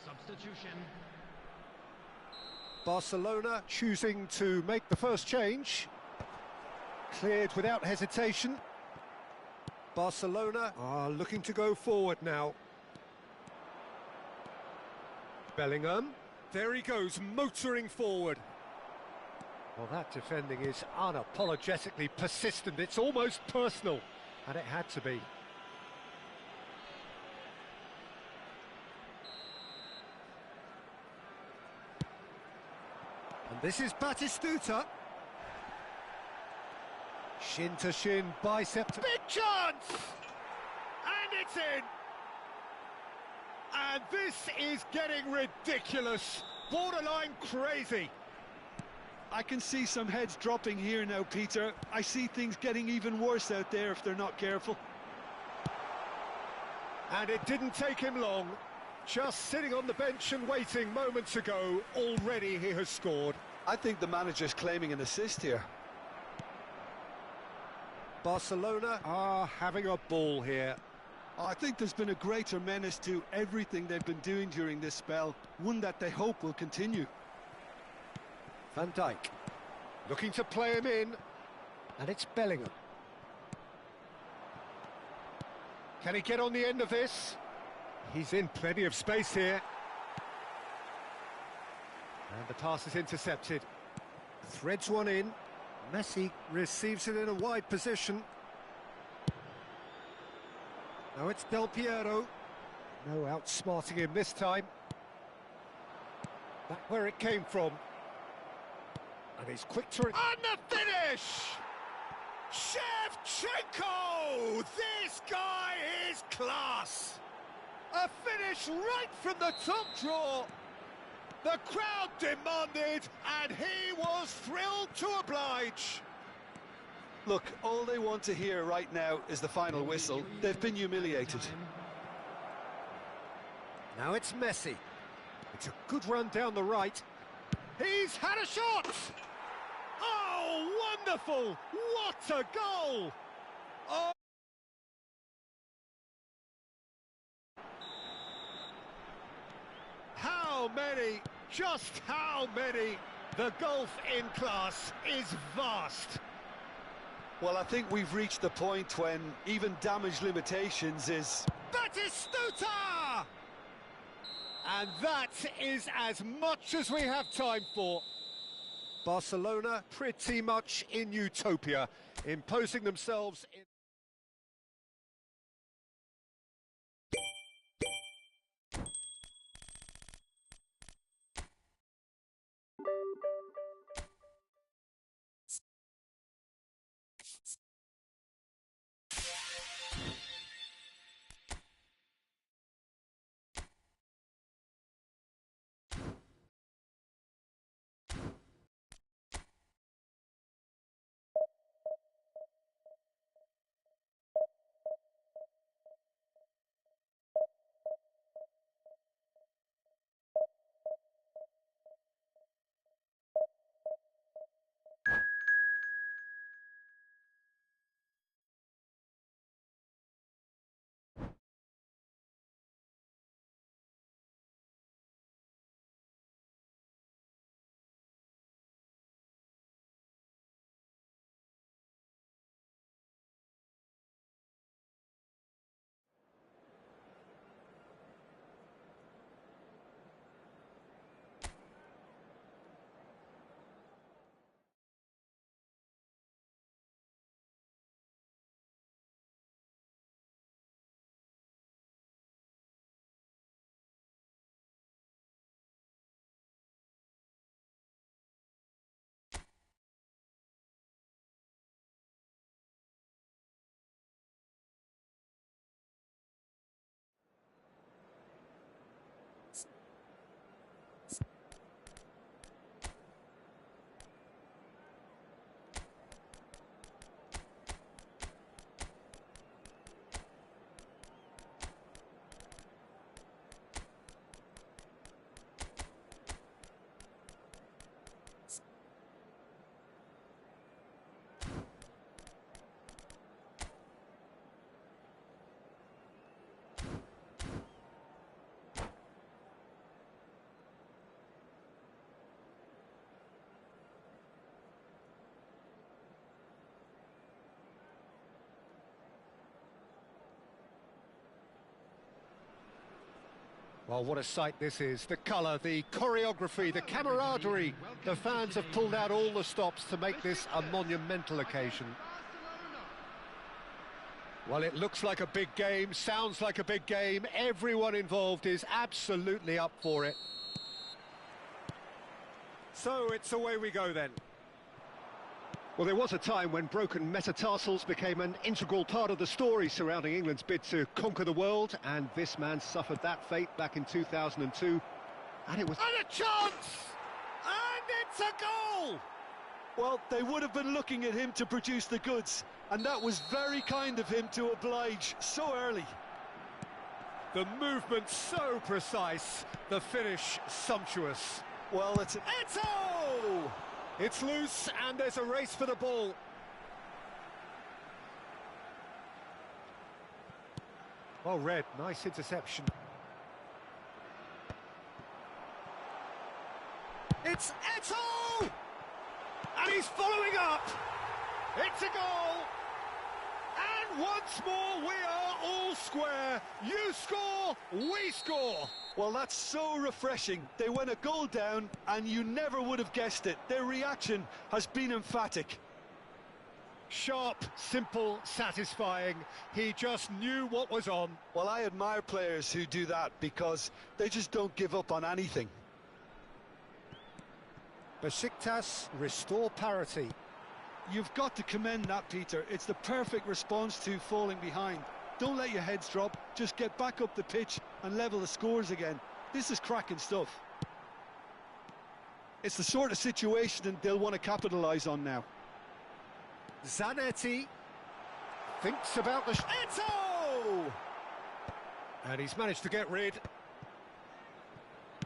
Substitution. Barcelona choosing to make the first change. Cleared without hesitation. Barcelona are looking to go forward now. Bellingham. There he goes, motoring forward. Well, that defending is unapologetically persistent. It's almost personal, and it had to be. And this is Batistuta. Shin to shin, bicep to... Big chance! And it's in! And this is getting ridiculous. Borderline crazy. I can see some heads dropping here now, Peter. I see things getting even worse out there if they're not careful. And it didn't take him long. Just sitting on the bench and waiting moments ago, already he has scored. I think the manager's claiming an assist here. Barcelona are having a ball here. I think there's been a greater menace to everything they've been doing during this spell, one that they hope will continue. Van Dijk looking to play him in, and it's Bellingham. Can he get on the end of this? He's in plenty of space here. And the pass is intercepted. Threads one in. Messi receives it in a wide position. Now it's Del Piero. No outsmarting him this time. Back where it came from. And he's quick to... And the finish! Shevchenko! This guy is class! A finish right from the top draw. The crowd demanded, and he was thrilled to oblige. Look, all they want to hear right now is the final whistle. They've been humiliated. Now it's Messi. It's a good run down the right. He's had a shot! Oh, wonderful! What a goal! Oh! How many? Just how many? The gulf in class is vast. Well, I think we've reached the point when even damage limitations is... Batistuta! And that is as much as we have time for. Barcelona pretty much in utopia, imposing themselves in... Well, what a sight this is. The colour, the choreography, the camaraderie. The fans have pulled out all the stops to make this a monumental occasion. Well, it looks like a big game, sounds like a big game. Everyone involved is absolutely up for it. So it's away we go then. Well, there was a time when broken metatarsals became an integral part of the story surrounding England's bid to conquer the world, and this man suffered that fate back in 2002, and it was... And a chance! And it's a goal! Well, they would have been looking at him to produce the goods, and that was very kind of him to oblige so early. The movement so precise, the finish sumptuous. Well, it's... Eto! It's loose, and there's a race for the ball. Well read, nice interception. It's Eto! And he's following up! It's a goal! And once more we are all square. You score, we score! Well, that's so refreshing. They went a goal down, and you never would have guessed it. Their reaction has been emphatic. Sharp, simple, satisfying. He just knew what was on. Well, I admire players who do that because they just don't give up on anything. Besiktas restore parity. You've got to commend that, Peter. It's the perfect response to falling behind. Don't let your heads drop, just get back up the pitch and level the scores again. This is cracking stuff. It's the sort of situation they'll want to capitalise on now. Zanetti thinks about the... Eto! And he's managed to get rid.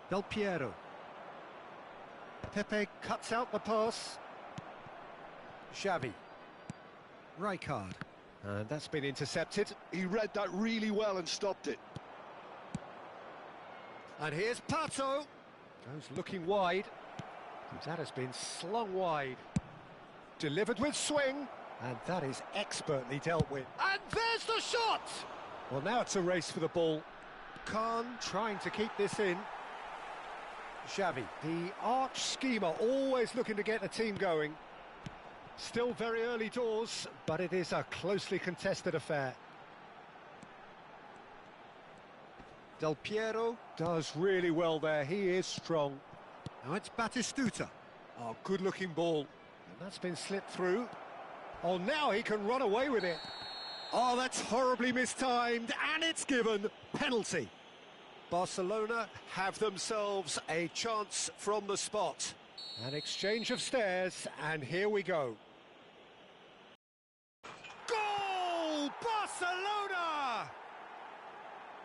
Del Piero. Pepe cuts out the pass. Xavi. Rijkaard. And that's been intercepted. He read that really well and stopped it. And here's Pato. Goes looking wide. That has been slung wide. Delivered with swing. And that is expertly dealt with. And there's the shot! Well, now it's a race for the ball. Khan trying to keep this in. Xavi, the arch schemer, always looking to get the team going. Still very early doors, but it is a closely contested affair. Del Piero does really well there, he is strong. Now it's Batistuta. Oh, good-looking ball. And that's been slipped through. Oh, now he can run away with it. Oh, that's horribly mistimed, and it's given. Penalty. Barcelona have themselves a chance from the spot. An exchange of stares, and here we go. Goal! Barcelona!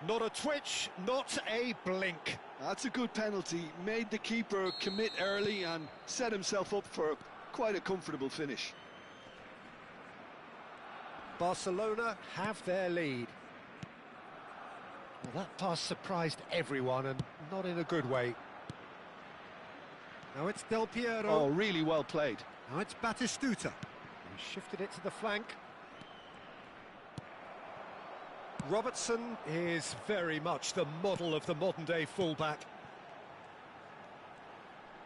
Not a twitch, not a blink. That's a good penalty. Made the keeper commit early and set himself up for quite a comfortable finish. Barcelona have their lead. Well, that pass surprised everyone, and not in a good way. Now it's Del Piero. Oh, really well played. Now it's Batistuta. He shifted it to the flank. Robertson is very much the model of the modern-day fullback.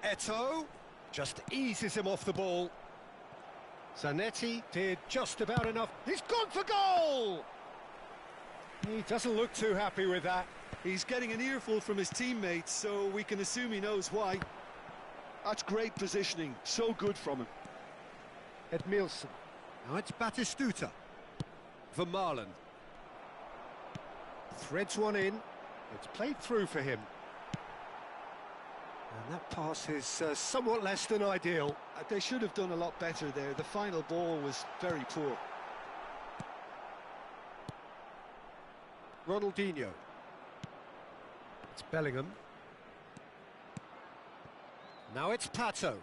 Eto just eases him off the ball. Zanetti did just about enough. He's gone for goal! He doesn't look too happy with that. He's getting an earful from his teammates, so we can assume he knows why. That's great positioning, so good from him. Edmilson. Now it's Batistuta. Vermaelen. Threads one in. It's played through for him. And that pass is somewhat less than ideal. They should have done a lot better there. The final ball was very poor. Ronaldinho. It's Bellingham. Now it's Pato.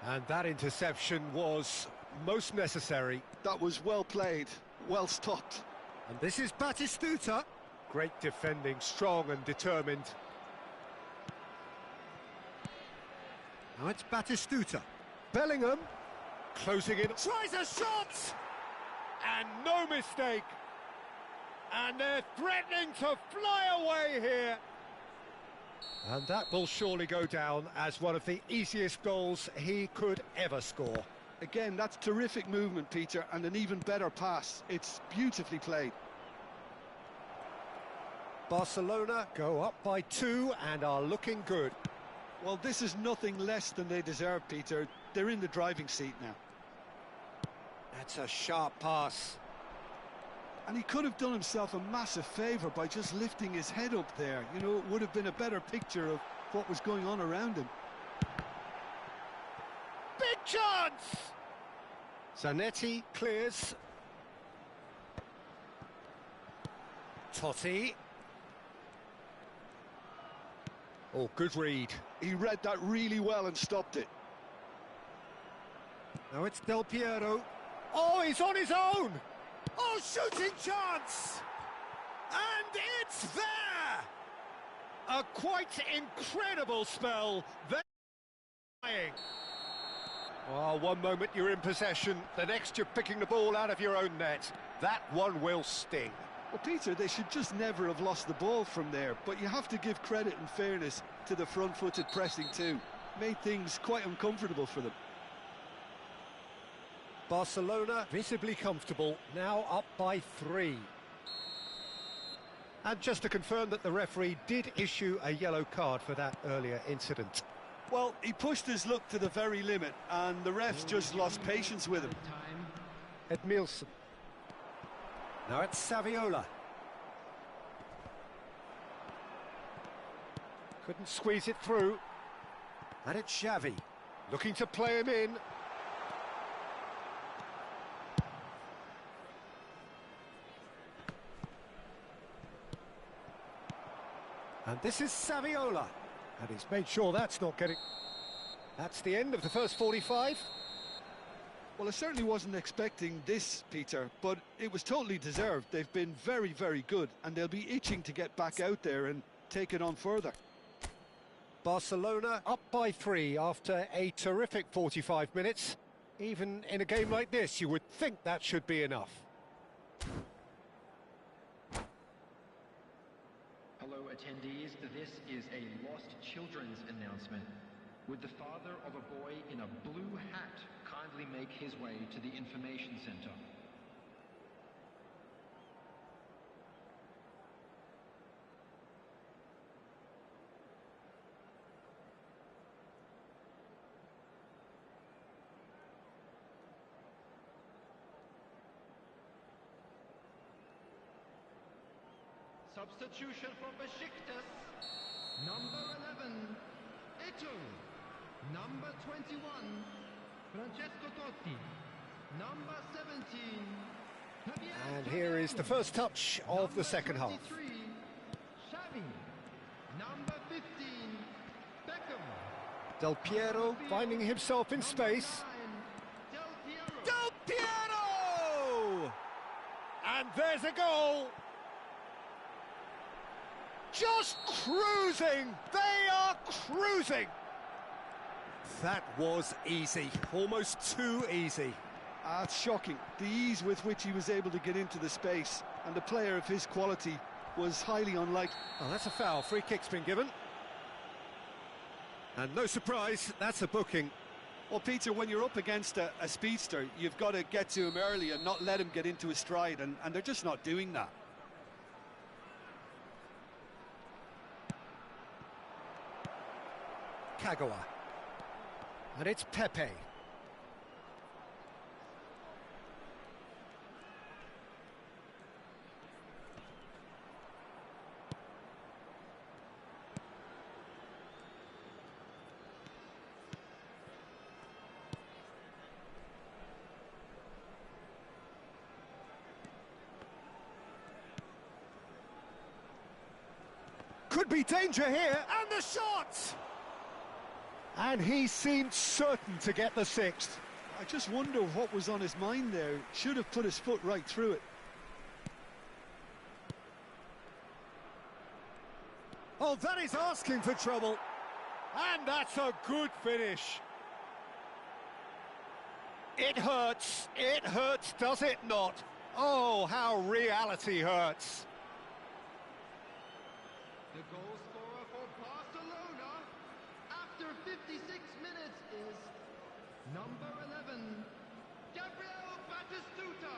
And that interception was most necessary. That was well played, well stopped. And this is Batistuta. Great defending, strong and determined. Now it's Batistuta. Bellingham closing in. Tries a shot! And no mistake. And they're threatening to fly away here. And that will surely go down as one of the easiest goals he could ever score. Again, that's terrific movement, Peter, and an even better pass. It's beautifully played. Barcelona go up by 2 and are looking good. Well, this is nothing less than they deserve, Peter. They're in the driving seat now. That's a sharp pass. And he could have done himself a massive favour by just lifting his head up there. You know, it would have been a better picture of what was going on around him. Big chance! Zanetti clears. Totti. Oh, good read. He read that really well and stopped it. Now it's Del Piero. Oh, he's on his own! Oh, shooting chance! And it's there! A quite incredible spell. They're flying. Oh, one moment you're in possession, the next you're picking the ball out of your own net. That one will sting. Well, Peter, they should just never have lost the ball from there, but you have to give credit and fairness to the front-footed pressing too. Made things quite uncomfortable for them. Barcelona visibly comfortable, now up by 3. And just to confirm that the referee did issue a yellow card for that earlier incident. Well, he pushed his luck to the very limit, and the refs just lost patience with him. Edmilson. Now it's Saviola. Couldn't squeeze it through. And it's Xavi, looking to play him in. And this is Saviola. And he's made sure that's not getting... That's the end of the first 45. Well, I certainly wasn't expecting this, Peter, but it was totally deserved. They've been very, very good, and they'll be itching to get back out there and take it on further. Barcelona up by 3 after a terrific 45 minutes. Even in a game like this, you would think that should be enough. Hello attendees, this is a lost children's announcement. Would the father of a boy in a blue hat kindly make his way to the information center? Substitution for Besiktas. Number 11, Eto. Number 21, Francesco Totti. Number 17, And here is the first touch of the second half. Xavi. Number 15, Beckham. Del Piero finding himself in space. Del Piero! And there's a goal! Just cruising! They are cruising! That was easy, almost too easy. It's shocking, the ease with which he was able to get into the space, and the player of his quality was highly unlikely. Oh, that's a foul, free kick's been given. And no surprise, that's a booking. Well, Peter, when you're up against a speedster, you've got to get to him early and not let him get into his stride, and they're just not doing that. Kagawa. And it's Pepe. Could be danger here, and the shot! And he seemed certain to get the 6th. I just wonder what was on his mind there. Should have put his foot right through it. Oh, that is asking for trouble. And that's a good finish. It hurts, does it not? Oh, how reality hurts. The goal scorer for Barcelona after 56 minutes is number 11, Gabriel Batistuta.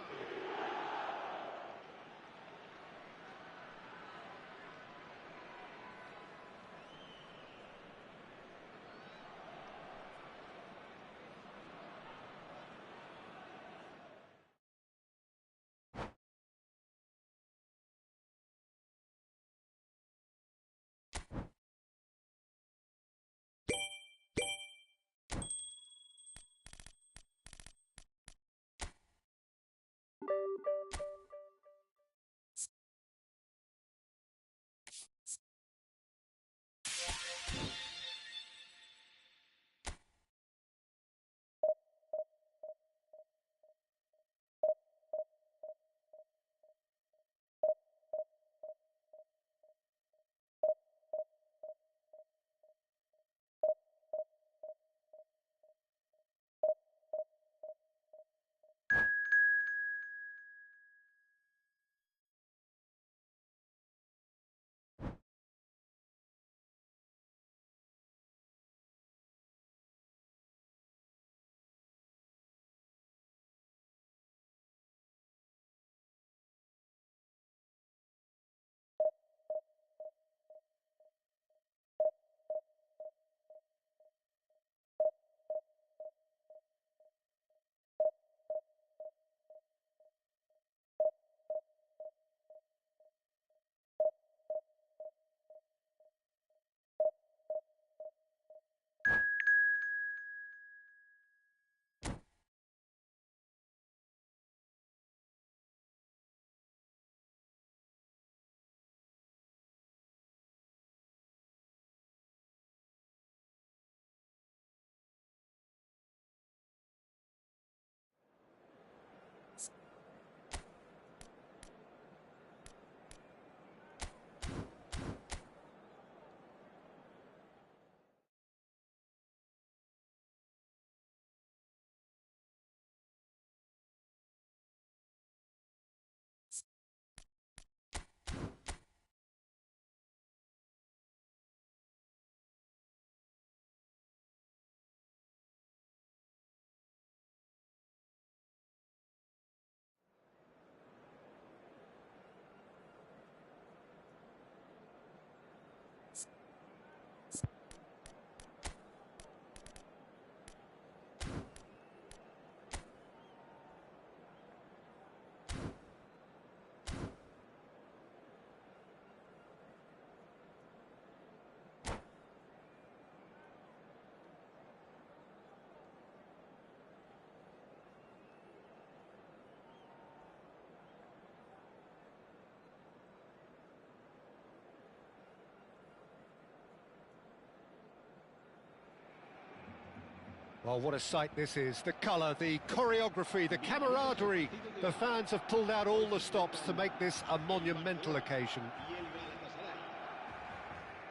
Well, what a sight this is. The colour, the choreography, the camaraderie. The fans have pulled out all the stops to make this a monumental occasion.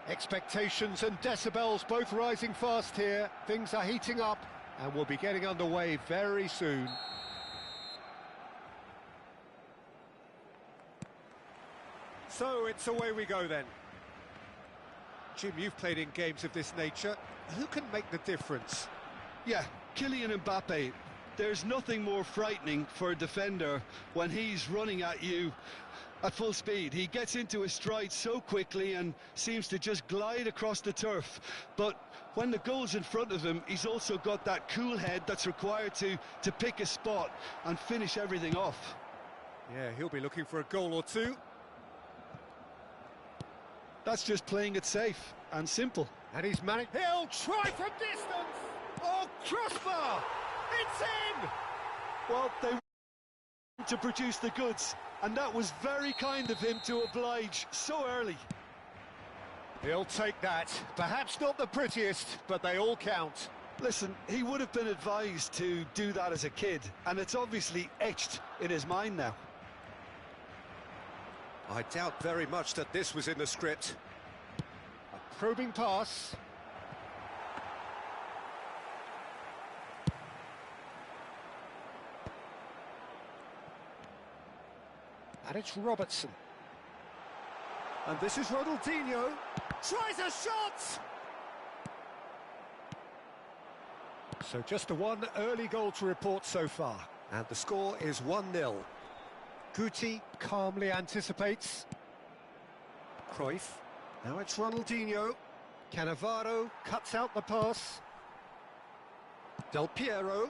Expectations and decibels both rising fast here. Things are heating up and we'll be getting underway very soon. So it's away we go then. Jim, you've played in games of this nature. Who can make the difference? Yeah, Kylian Mbappe. There's nothing more frightening for a defender when he's running at you at full speed. He gets into his stride so quickly and seems to just glide across the turf. But when the goal's in front of him, he's also got that cool head that's required to pick a spot and finish everything off. Yeah, he'll be looking for a goal or two. That's just playing it safe and simple. And he's managed. He'll try from distance! Oh, crossbar! It's in! Well, they want to produce the goods, and that was very kind of him to oblige so early. He'll take that. Perhaps not the prettiest, but they all count. Listen, he would have been advised to do that as a kid, and it's obviously etched in his mind now. I doubt very much that this was in the script. A probing pass. And it's Robertson. And this is Ronaldinho. Tries a shot! So just the one early goal to report so far. And the score is 1-0. Guti calmly anticipates. Cruyff. Now it's Ronaldinho. Cannavaro cuts out the pass. Del Piero.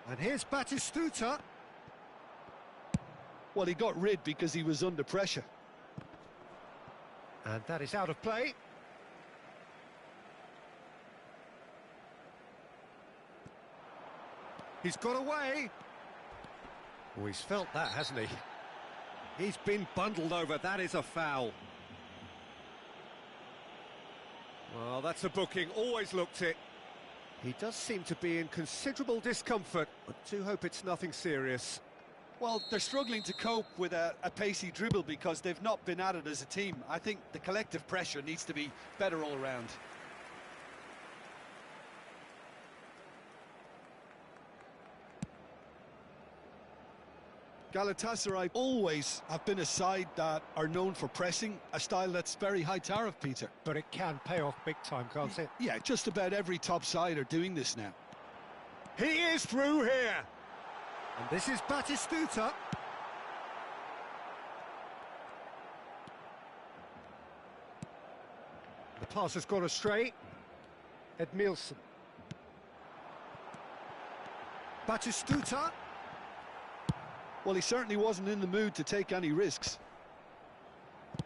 And here's Batistuta. Well, he got rid because he was under pressure. And that is out of play. He's got away. Oh, he's felt that, hasn't he? He's been bundled over. That is a foul. Well, that's a booking. Always looked it. He does seem to be in considerable discomfort. I do hope it's nothing serious. Well, they're struggling to cope with a pacey dribble because they've not been at it as a team. I think the collective pressure needs to be better all around. Galatasaray always have been a side that are known for pressing, a style that's very high tariff, Peter. But it can pay off big time, can't it? Yeah, just about every top side are doing this now. He is through here. And this is Batistuta. The pass has gone astray. Edmilson. Batistuta. Well, he certainly wasn't in the mood to take any risks.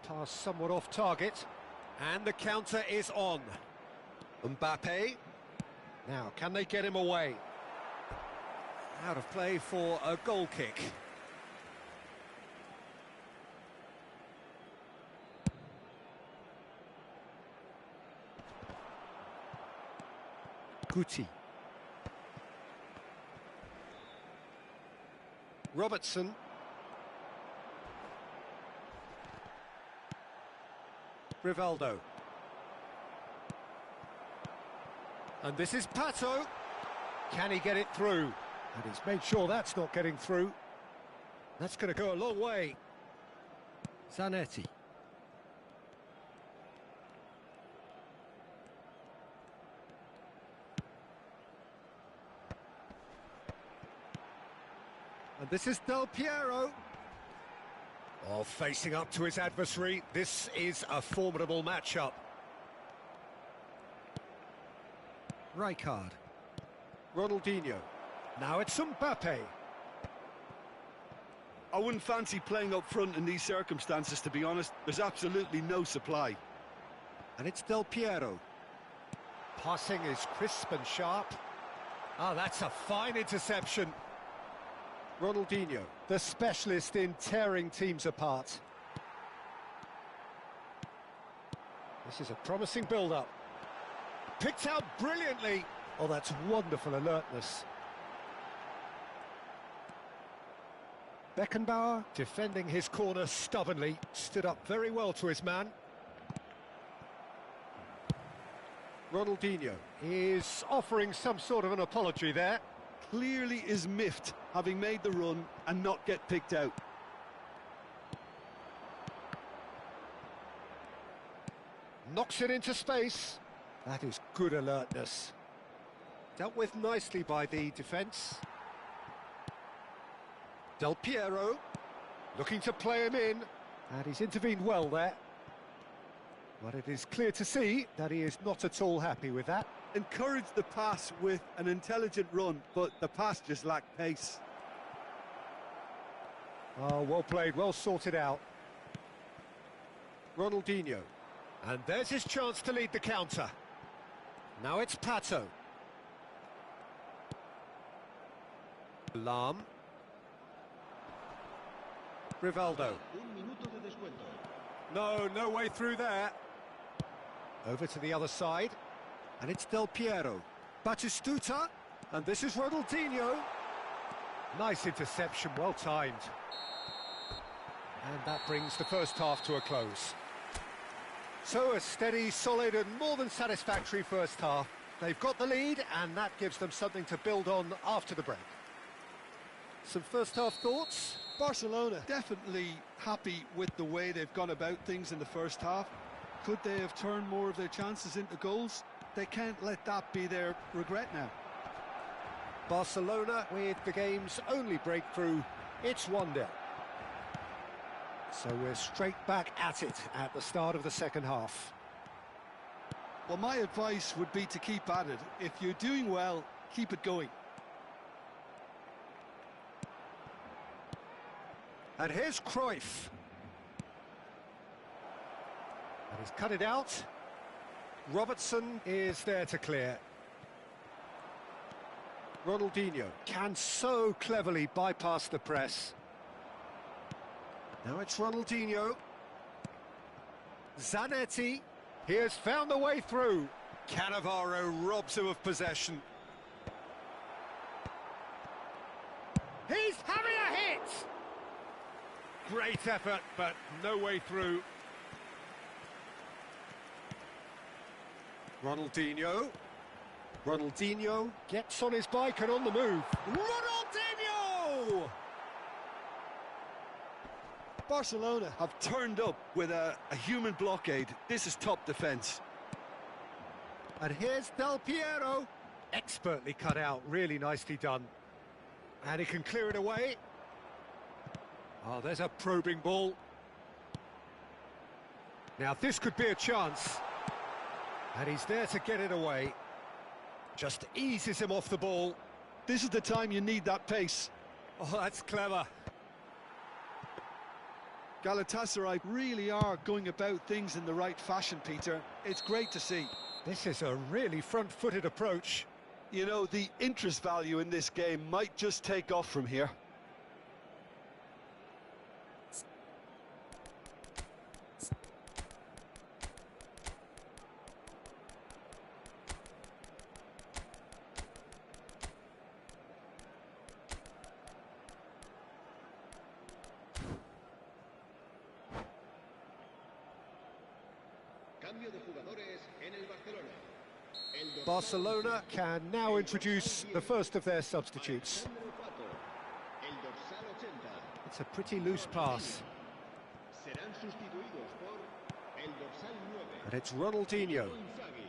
Pass somewhat off target. And the counter is on. Mbappe. Now, can they get him away? Out of play for a goal kick. Guti. Robertson. Rivaldo. And this is Pato. Can he get it through? And he's made sure that's not getting through. That's going to go a long way. Zanetti. And this is Del Piero. Oh, facing up to his adversary. This is a formidable matchup. Rijkaard. Ronaldinho. Now it's Mbappe. I wouldn't fancy playing up front in these circumstances, to be honest. There's absolutely no supply. And it's Del Piero. Passing is crisp and sharp. Ah, that's a fine interception. Ronaldinho, the specialist in tearing teams apart. This is a promising build-up. Picked out brilliantly. Oh, that's wonderful alertness. Beckenbauer, defending his corner stubbornly, stood up very well to his man. Ronaldinho is offering some sort of an apology there. Clearly is miffed, having made the run and not get picked out. Knocks it into space. That is good alertness. Dealt with nicely by the defence. Del Piero, looking to play him in, and he's intervened well there. But it is clear to see that he is not at all happy with that. Encouraged the pass with an intelligent run, but the pass just lacked pace. Oh, well played, well sorted out. Ronaldinho, and there's his chance to lead the counter. Now it's Pato. Lam. Rivaldo. No way through there. Over to the other side. And it's Del Piero. Batistuta. And this is Ronaldinho. Nice interception, well timed. And that brings the first half to a close. So a steady, solid and more than satisfactory first half. They've got the lead and that gives them something to build on after the break. Some first half thoughts? Barcelona definitely happy with the way they've gone about things in the first half. Could they have turned more of their chances into goals? They can't let that be their regret now. Barcelona with the game's only breakthrough. It's 1-0. So we're straight back at it at the start of the second half. Well, my advice would be to keep at it. If you're doing well, keep it going. And here's Cruyff. And he's cut it out. Robertson is there to clear. Ronaldinho can so cleverly bypass the press. Now it's Ronaldinho. Zanetti. He has found the way through. Cannavaro robs him of possession. He's having a hit! Great effort, but no way through. Ronaldinho. Ronaldinho gets on his bike and on the move. Ronaldinho! Barcelona have turned up with a human blockade. This is top defence. And here's Del Piero. Expertly cut out, really nicely done. And he can clear it away. Oh, there's a probing ball. Now this could be a chance. And he's there to get it away. Just eases him off the ball. This is the time you need that pace. Oh, that's clever. Galatasaray really are going about things in the right fashion, Peter. It's great to see. This is a really front-footed approach. You know, the interest value in this game might just take off from here. Cambio de jugadores en el Barcelona. El dorsal Barcelona can now introduce the first of their substitutes. El dorsal 80. It's a pretty loose pass. Serán sustituidos por el dorsal 9. And it's Ronaldinho. Inzaghi.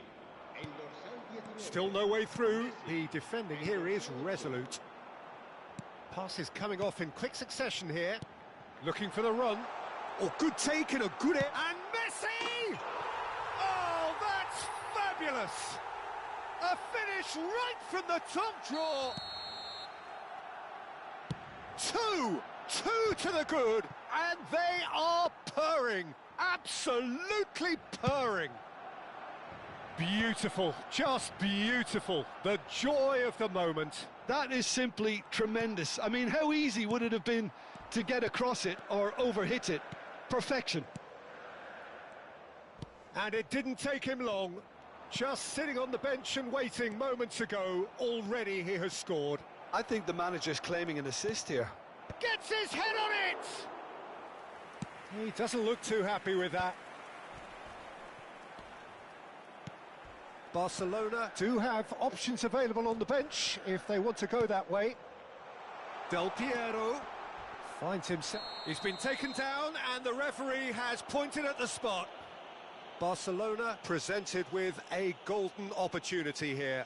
El dorsal 19. Still no way through. The defending here is resolute. Passes coming off in quick succession here. Looking for the run. Oh, good take and a good hit. And Messi! Oh, that's fabulous! A finish right from the top draw. Two to the good, and they are purring. Absolutely purring. Beautiful, just beautiful. The joy of the moment. That is simply tremendous. I mean, how easy would it have been to get across it or overhit it? Perfection. And it didn't take him long. Just sitting on the bench and waiting moments ago, already he has scored. I think the manager's claiming an assist here. Gets his head on it! He doesn't look too happy with that. Barcelona do have options available on the bench if they want to go that way. Del Piero finds himself. He's been taken down and the referee has pointed at the spot. Barcelona presented with a golden opportunity here.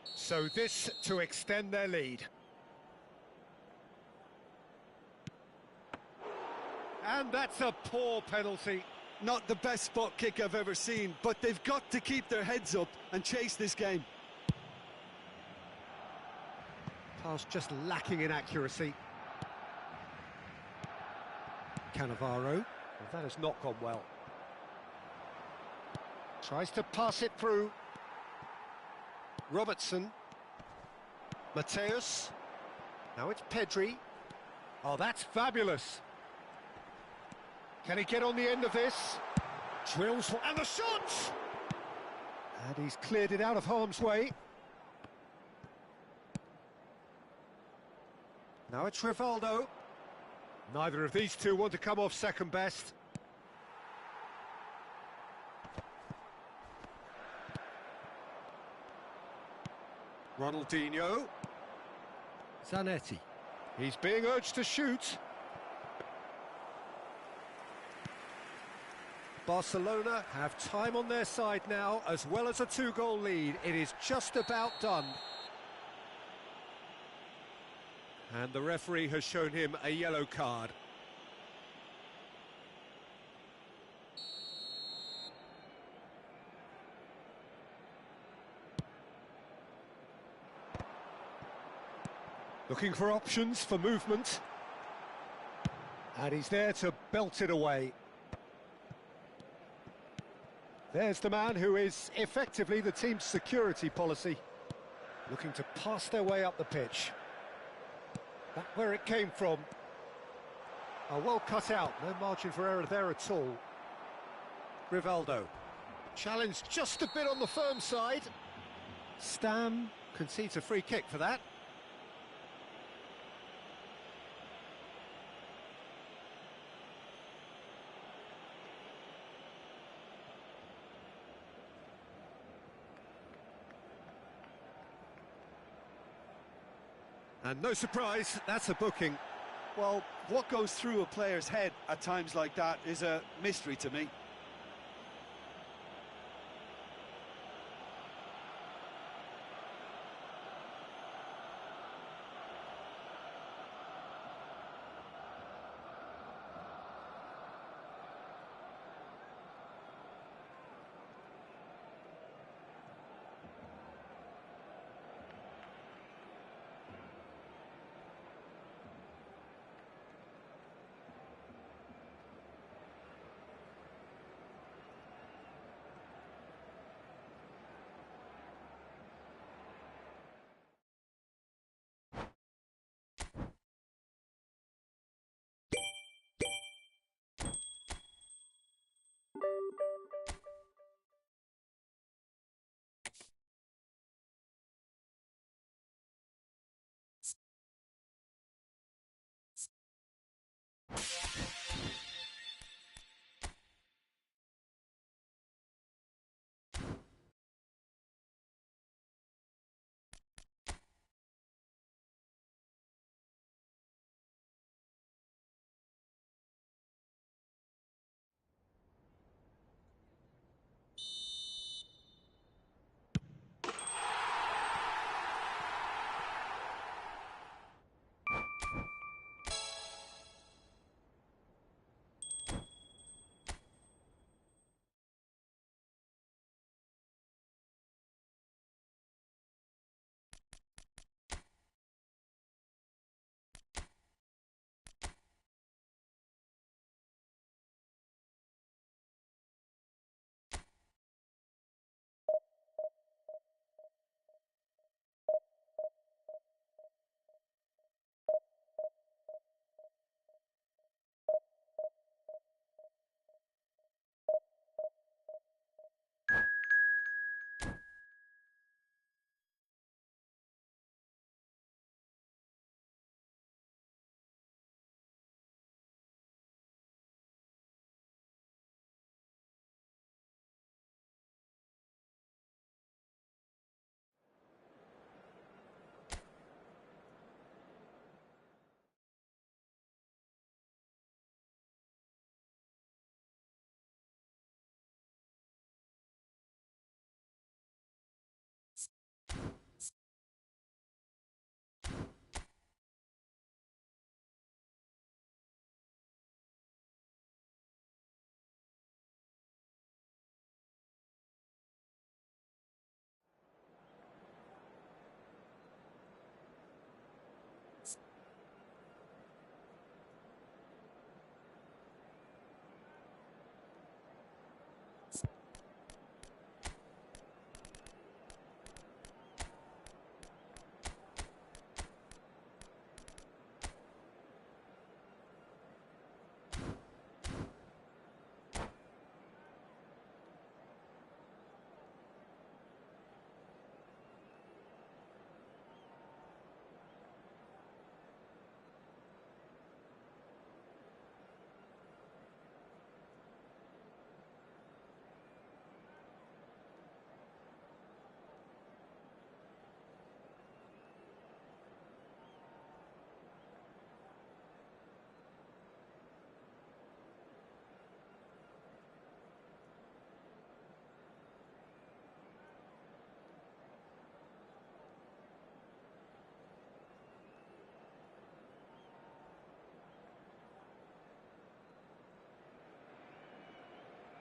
So this to extend their lead. And that's a poor penalty. Not the best spot kick I've ever seen, but they've got to keep their heads up and chase this game. Pass just lacking in accuracy. Cannavaro. Well, that has not gone well. Tries to pass it through. Robertson. Mateus. Now it's Pedri. Oh, that's fabulous. Can he get on the end of this? Drills, and the shot! And he's cleared it out of harm's way. Now it's Rivaldo. Neither of these two want to come off second best. Ronaldinho. Zanetti. He's being urged to shoot. Barcelona have time on their side now, as well as a 2-goal lead. It is just about done. And the referee has shown him a yellow card. Looking for options for movement. And he's there to belt it away. There's the man who is effectively the team's security policy. Looking to pass their way up the pitch. Back where it came from. Oh, well cut out, no margin for error there at all. Rivaldo. Challenged just a bit on the firm side. Stam concedes a free kick for that. And no surprise, that's a booking. Well, what goes through a player's head at times like that is a mystery to me.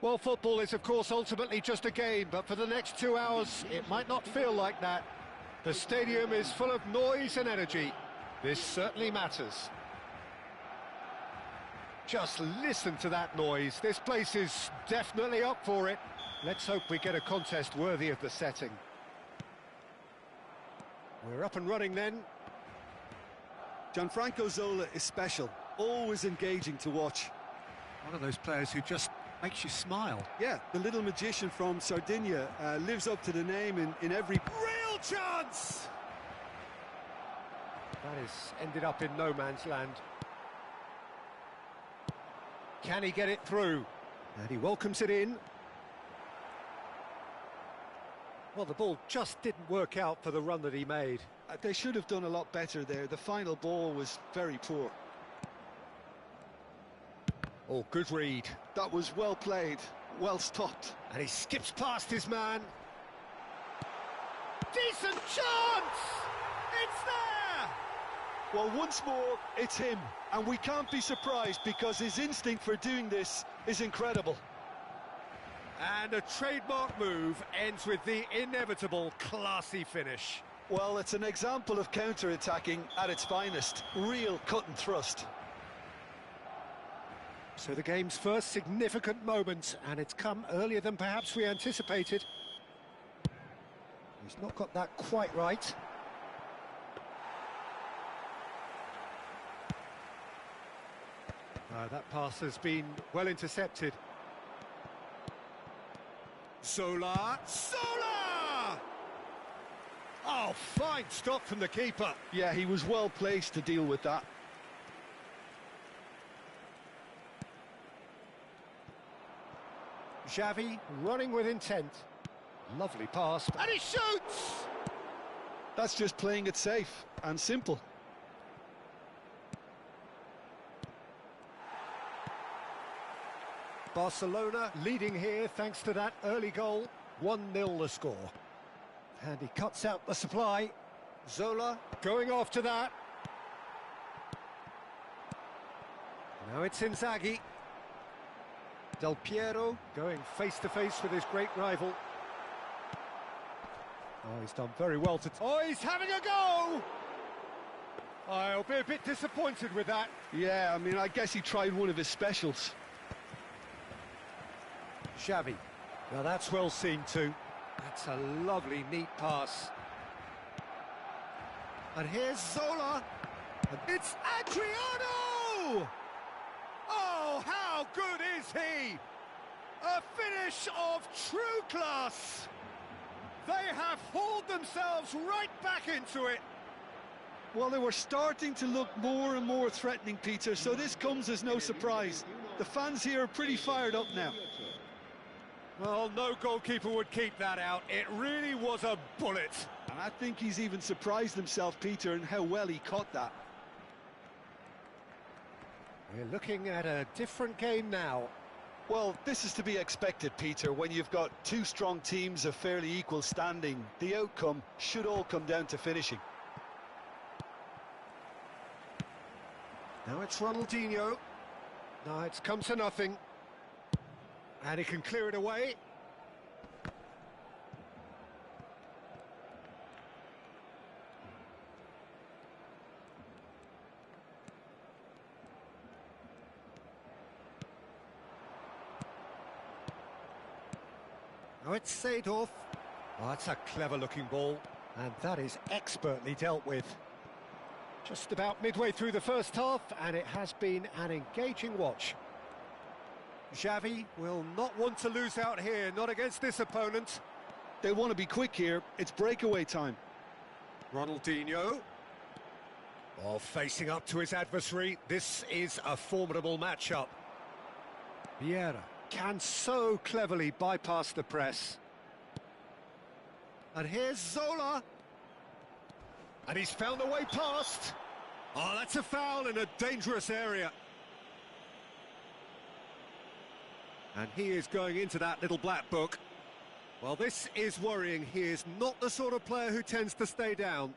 Well, football is, of course, ultimately just a game, but for the next 2 hours, it might not feel like that. The stadium is full of noise and energy. This certainly matters. Just listen to that noise. This place is definitely up for it. Let's hope we get a contest worthy of the setting. We're up and running then. Gianfranco Zola is special, always engaging to watch. One of those players who just makes you smile. Yeah, the little magician from Sardinia lives up to the name in every... Real chance! That has ended up in no man's land. Can he get it through? And he welcomes it in. Well, the ball just didn't work out for the run that he made. They should have done a lot better there. The final ball was very poor. Oh, good read. That was well played, well stopped. And he skips past his man. Decent chance! It's there! Well, once more, it's him. And we can't be surprised because his instinct for doing this is incredible. And a trademark move ends with the inevitable classy finish. Well, it's an example of counter-attacking at its finest. Real cut and thrust. So the game's first significant moment, and it's come earlier than perhaps we anticipated. He's not got that quite right. That pass has been well intercepted. Zola! Zola! Oh, fine stop from the keeper. Yeah, he was well placed to deal with that. Xavi running with intent. Lovely pass. And he shoots! That's just playing it safe and simple. Barcelona leading here thanks to that early goal. 1-0 the score. And he cuts out the supply. Zola going after that. Now it's Inzaghi. Del Piero going face-to-face with his great rival. Oh, he's done very well to... Oh, he's having a go! I'll be a bit disappointed with that. Yeah, I mean, I guess he tried one of his specials. Xavi. Now that's well seen too. That's a lovely, neat pass. And here's Zola. And it's Adriano! Oh, how good is he? A finish of true class. They have hauled themselves right back into it. Well, they were starting to look more and more threatening, Peter, so this comes as no surprise. The fans here are pretty fired up now. Well, no goalkeeper would keep that out. It really was a bullet. And I think he's even surprised himself, Peter, in how well he caught that. We're looking at a different game now. Well, this is to be expected, Peter. When you've got two strong teams of fairly equal standing, the outcome should all come down to finishing. Now it's Ronaldinho. Now it's come to nothing. And he can clear it away. Now it's Seedorf. Oh, that's a clever-looking ball. And that is expertly dealt with. Just about midway through the first half, and it has been an engaging watch. Xavi will not want to lose out here, not against this opponent. They want to be quick here. It's breakaway time. Ronaldinho. Oh, facing up to his adversary. This is a formidable matchup. Vieira can so cleverly bypass the press. And here's Zola. And he's found a way past. Oh, that's a foul in a dangerous area. And he is going into that little black book. Well, this is worrying. He is not the sort of player who tends to stay down.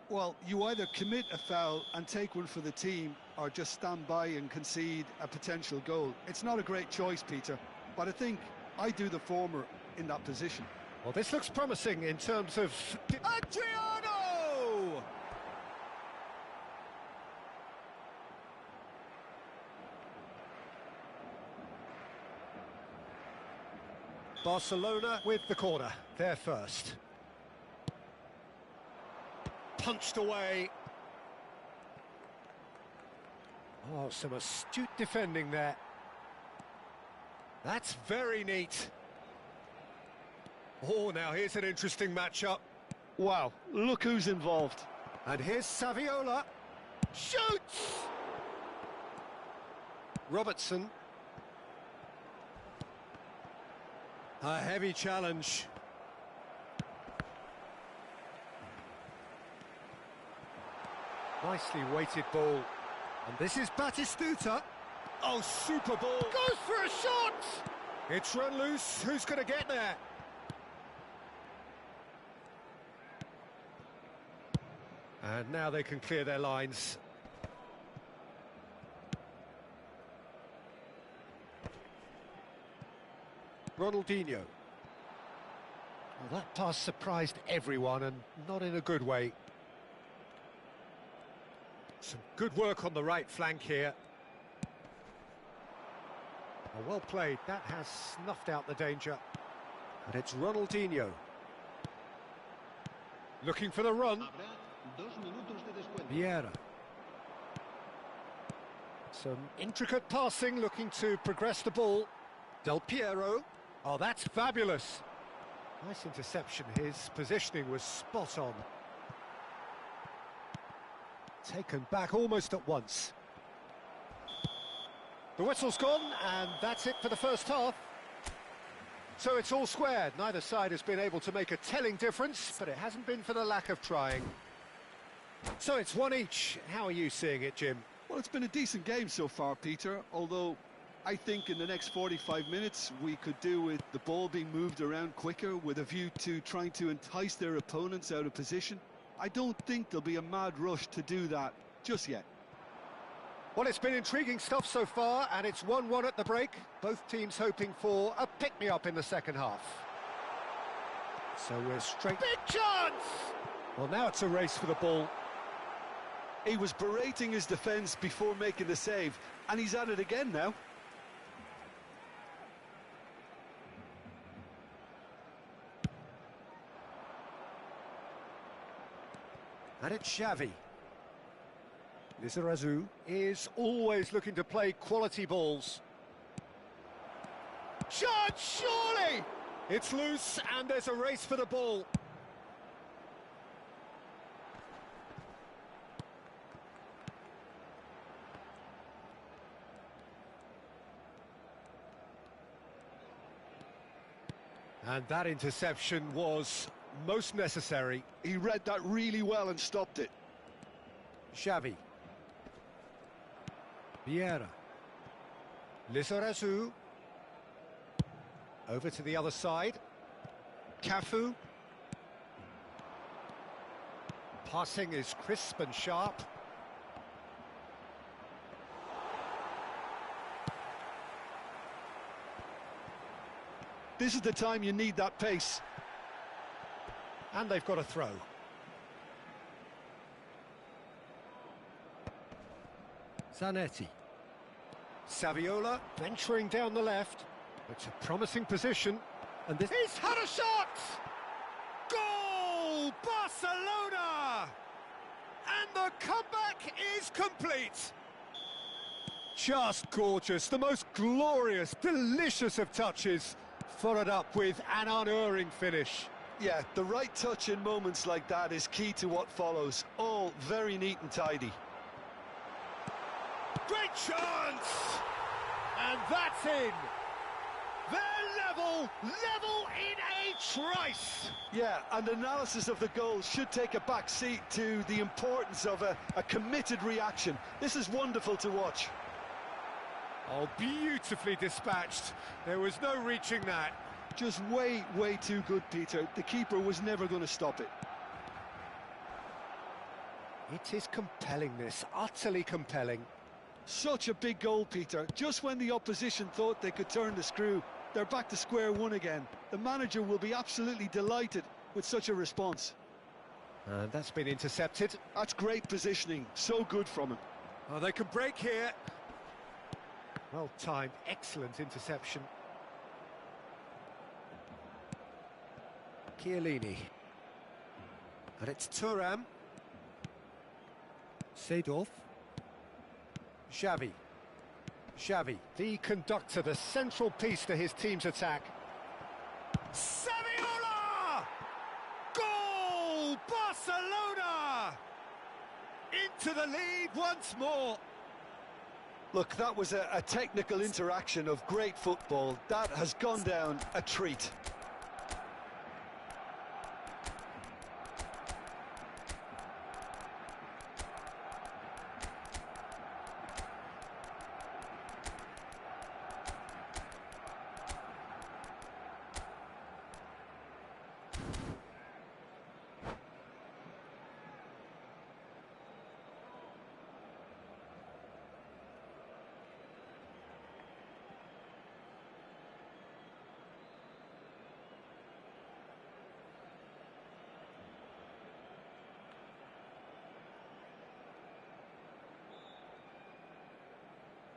Well, you either commit a foul and take one for the team, or just stand by and concede a potential goal. It's not a great choice, Peter. but I think I do the former in that position. Well, this looks promising in terms of... Adriano! Barcelona with the corner, they're first. Punched away. Oh, some astute defending there. That's very neat. Oh, now here's an interesting matchup. Wow, look who's involved. And here's Saviola. Shoots! Robertson. A heavy challenge. Nicely weighted ball. And this is Batistuta. Oh, super ball. Goes for a shot! It's run loose. Who's going to get there? And now they can clear their lines. Ronaldinho. Well, that pass surprised everyone, and not in a good way. Some good work on the right flank here. Oh, well played. That has snuffed out the danger. And it's Ronaldinho. Looking for the run. Habrá 2 minutos de descuento. Vieira. Some intricate passing, looking to progress the ball. Del Piero. Oh, that's fabulous. Nice interception. His positioning was spot on. Taken back almost at once. The whistle's gone, and that's it for the first half. So it's all squared. Neither side has been able to make a telling difference, but it hasn't been for the lack of trying. So it's one each. How are you seeing it, Jim? Well, it's been a decent game so far, Peter, although I think in the next 45 minutes we could do with the ball being moved around quicker with a view to trying to entice their opponents out of position. I don't think there'll be a mad rush to do that just yet. Well, it's been intriguing stuff so far, and it's 1-1 at the break. Both teams hoping for a pick-me-up in the second half. So we're straight... Big chance! Well, now it's a race for the ball. He was berating his defence before making the save, and he's at it again now. And it's Xavi. Lizarazu is always looking to play quality balls. Shot, surely! It's loose, and there's a race for the ball. And that interception was most necessary. He read that really well and stopped it. Xavi. Vieira. Lizarazu. Over to the other side. Cafu. Passing is crisp and sharp. This is the time you need that pace. And they've got a throw. Zanetti. Saviola venturing down the left. It's a promising position. And this... He's had a shot! Goal! Barcelona! And the comeback is complete. Just gorgeous. The most glorious, delicious of touches. Followed up with an unerring finish. Yeah, the right touch in moments like that is key to what follows. All very neat and tidy. Great chance! And that's in! They're level in a trice! Yeah, and analysis of the goal should take a back seat to the importance of a committed reaction. This is wonderful to watch. Oh, beautifully dispatched. There was no reaching that. Just way too good, Peter. The keeper was never going to stop it. It is compelling, this. Utterly compelling. Such a big goal, Peter. Just when the opposition thought they could turn the screw, They're back to square one again. The manager will be absolutely delighted with such a response. And that's been intercepted. That's great positioning, so good from him. Oh, they can break here. Well timed, excellent interception. Chiellini. And it's Thuram. Seedorf. Xavi. Xavi, the conductor, the central piece to his team's attack. Saviola! Goal! Barcelona! Into the lead once more. Look, that was a technical interaction of great football. That has gone down a treat.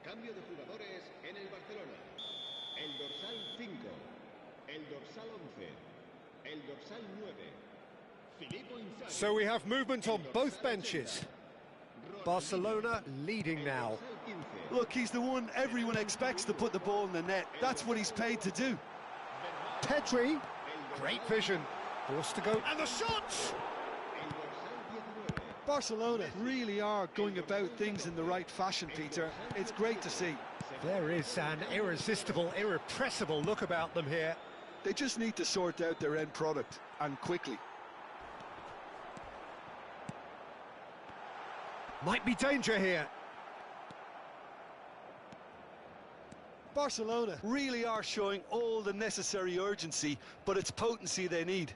Cambio de jugadores en el Barcelona. El dorsal 5, el dorsal 11, el dorsal 9. Filippo Inzaghi. So we have movement on both benches. Barcelona leading now. Look, he's the one everyone expects to put the ball in the net. That's what he's paid to do. Pedri, great vision. Forced to go, and the shot! Barcelona really are going about things in the right fashion, Peter. It's great to see. There is an irresistible, irrepressible look about them here. They just need to sort out their end product, and quickly. Might be danger here. Barcelona really are showing all the necessary urgency, but it's potency they need.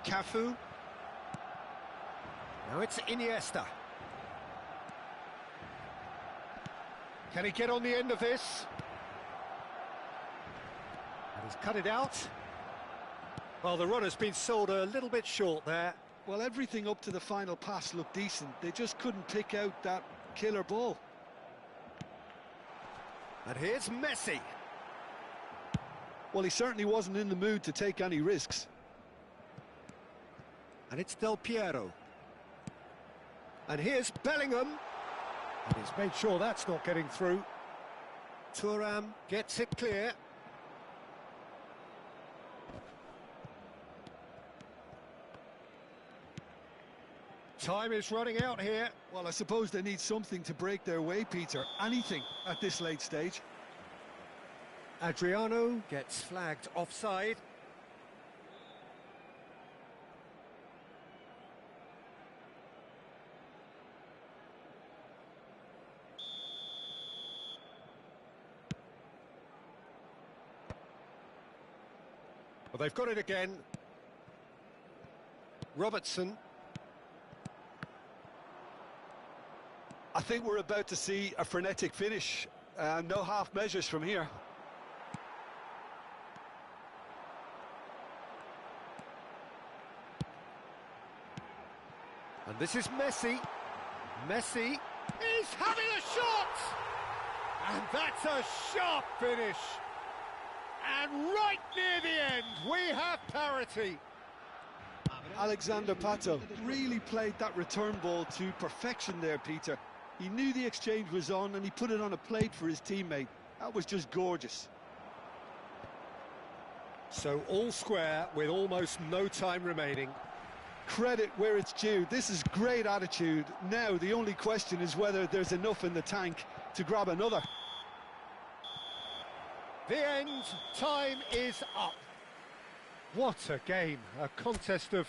Cafu. Now it's Iniesta. Can he get on the end of this? And he's cut it out. Well, the run has been sold a little bit short there. Well, everything up to the final pass looked decent. They just couldn't pick out that killer ball. And here's Messi. Well, he certainly wasn't in the mood to take any risks. And it's Del Piero. And here's Bellingham. And he's made sure that's not getting through. Thuram gets it clear. Time is running out here. Well, I suppose they need something to break their way, Peter. Anything at this late stage. Adriano gets flagged offside. Well, they've got it again. Robertson. I think we're about to see a frenetic finish. No half measures from here. And this is Messi. Messi is having a shot! And that's a sharp finish. And right near the end, we have parity. Alexander Pato really played that return ball to perfection there, Peter. He knew the exchange was on and he put it on a plate for his teammate. That was just gorgeous. So all square with almost no time remaining. Credit where it's due. This is great attitude. Now the only question is whether there's enough in the tank to grab another. The end time is up. What a game, a contest of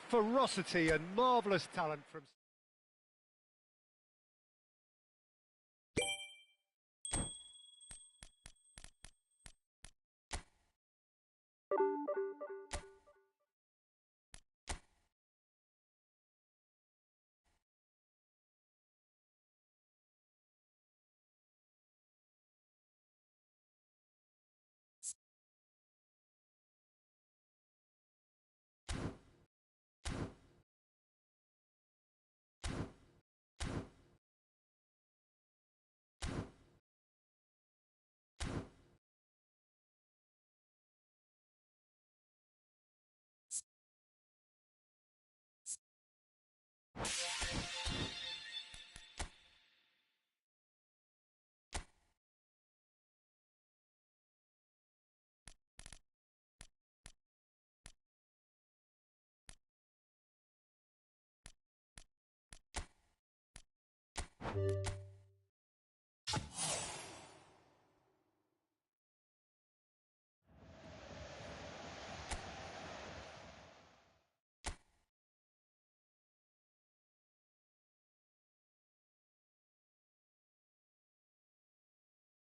ferocity and marvellous talent from...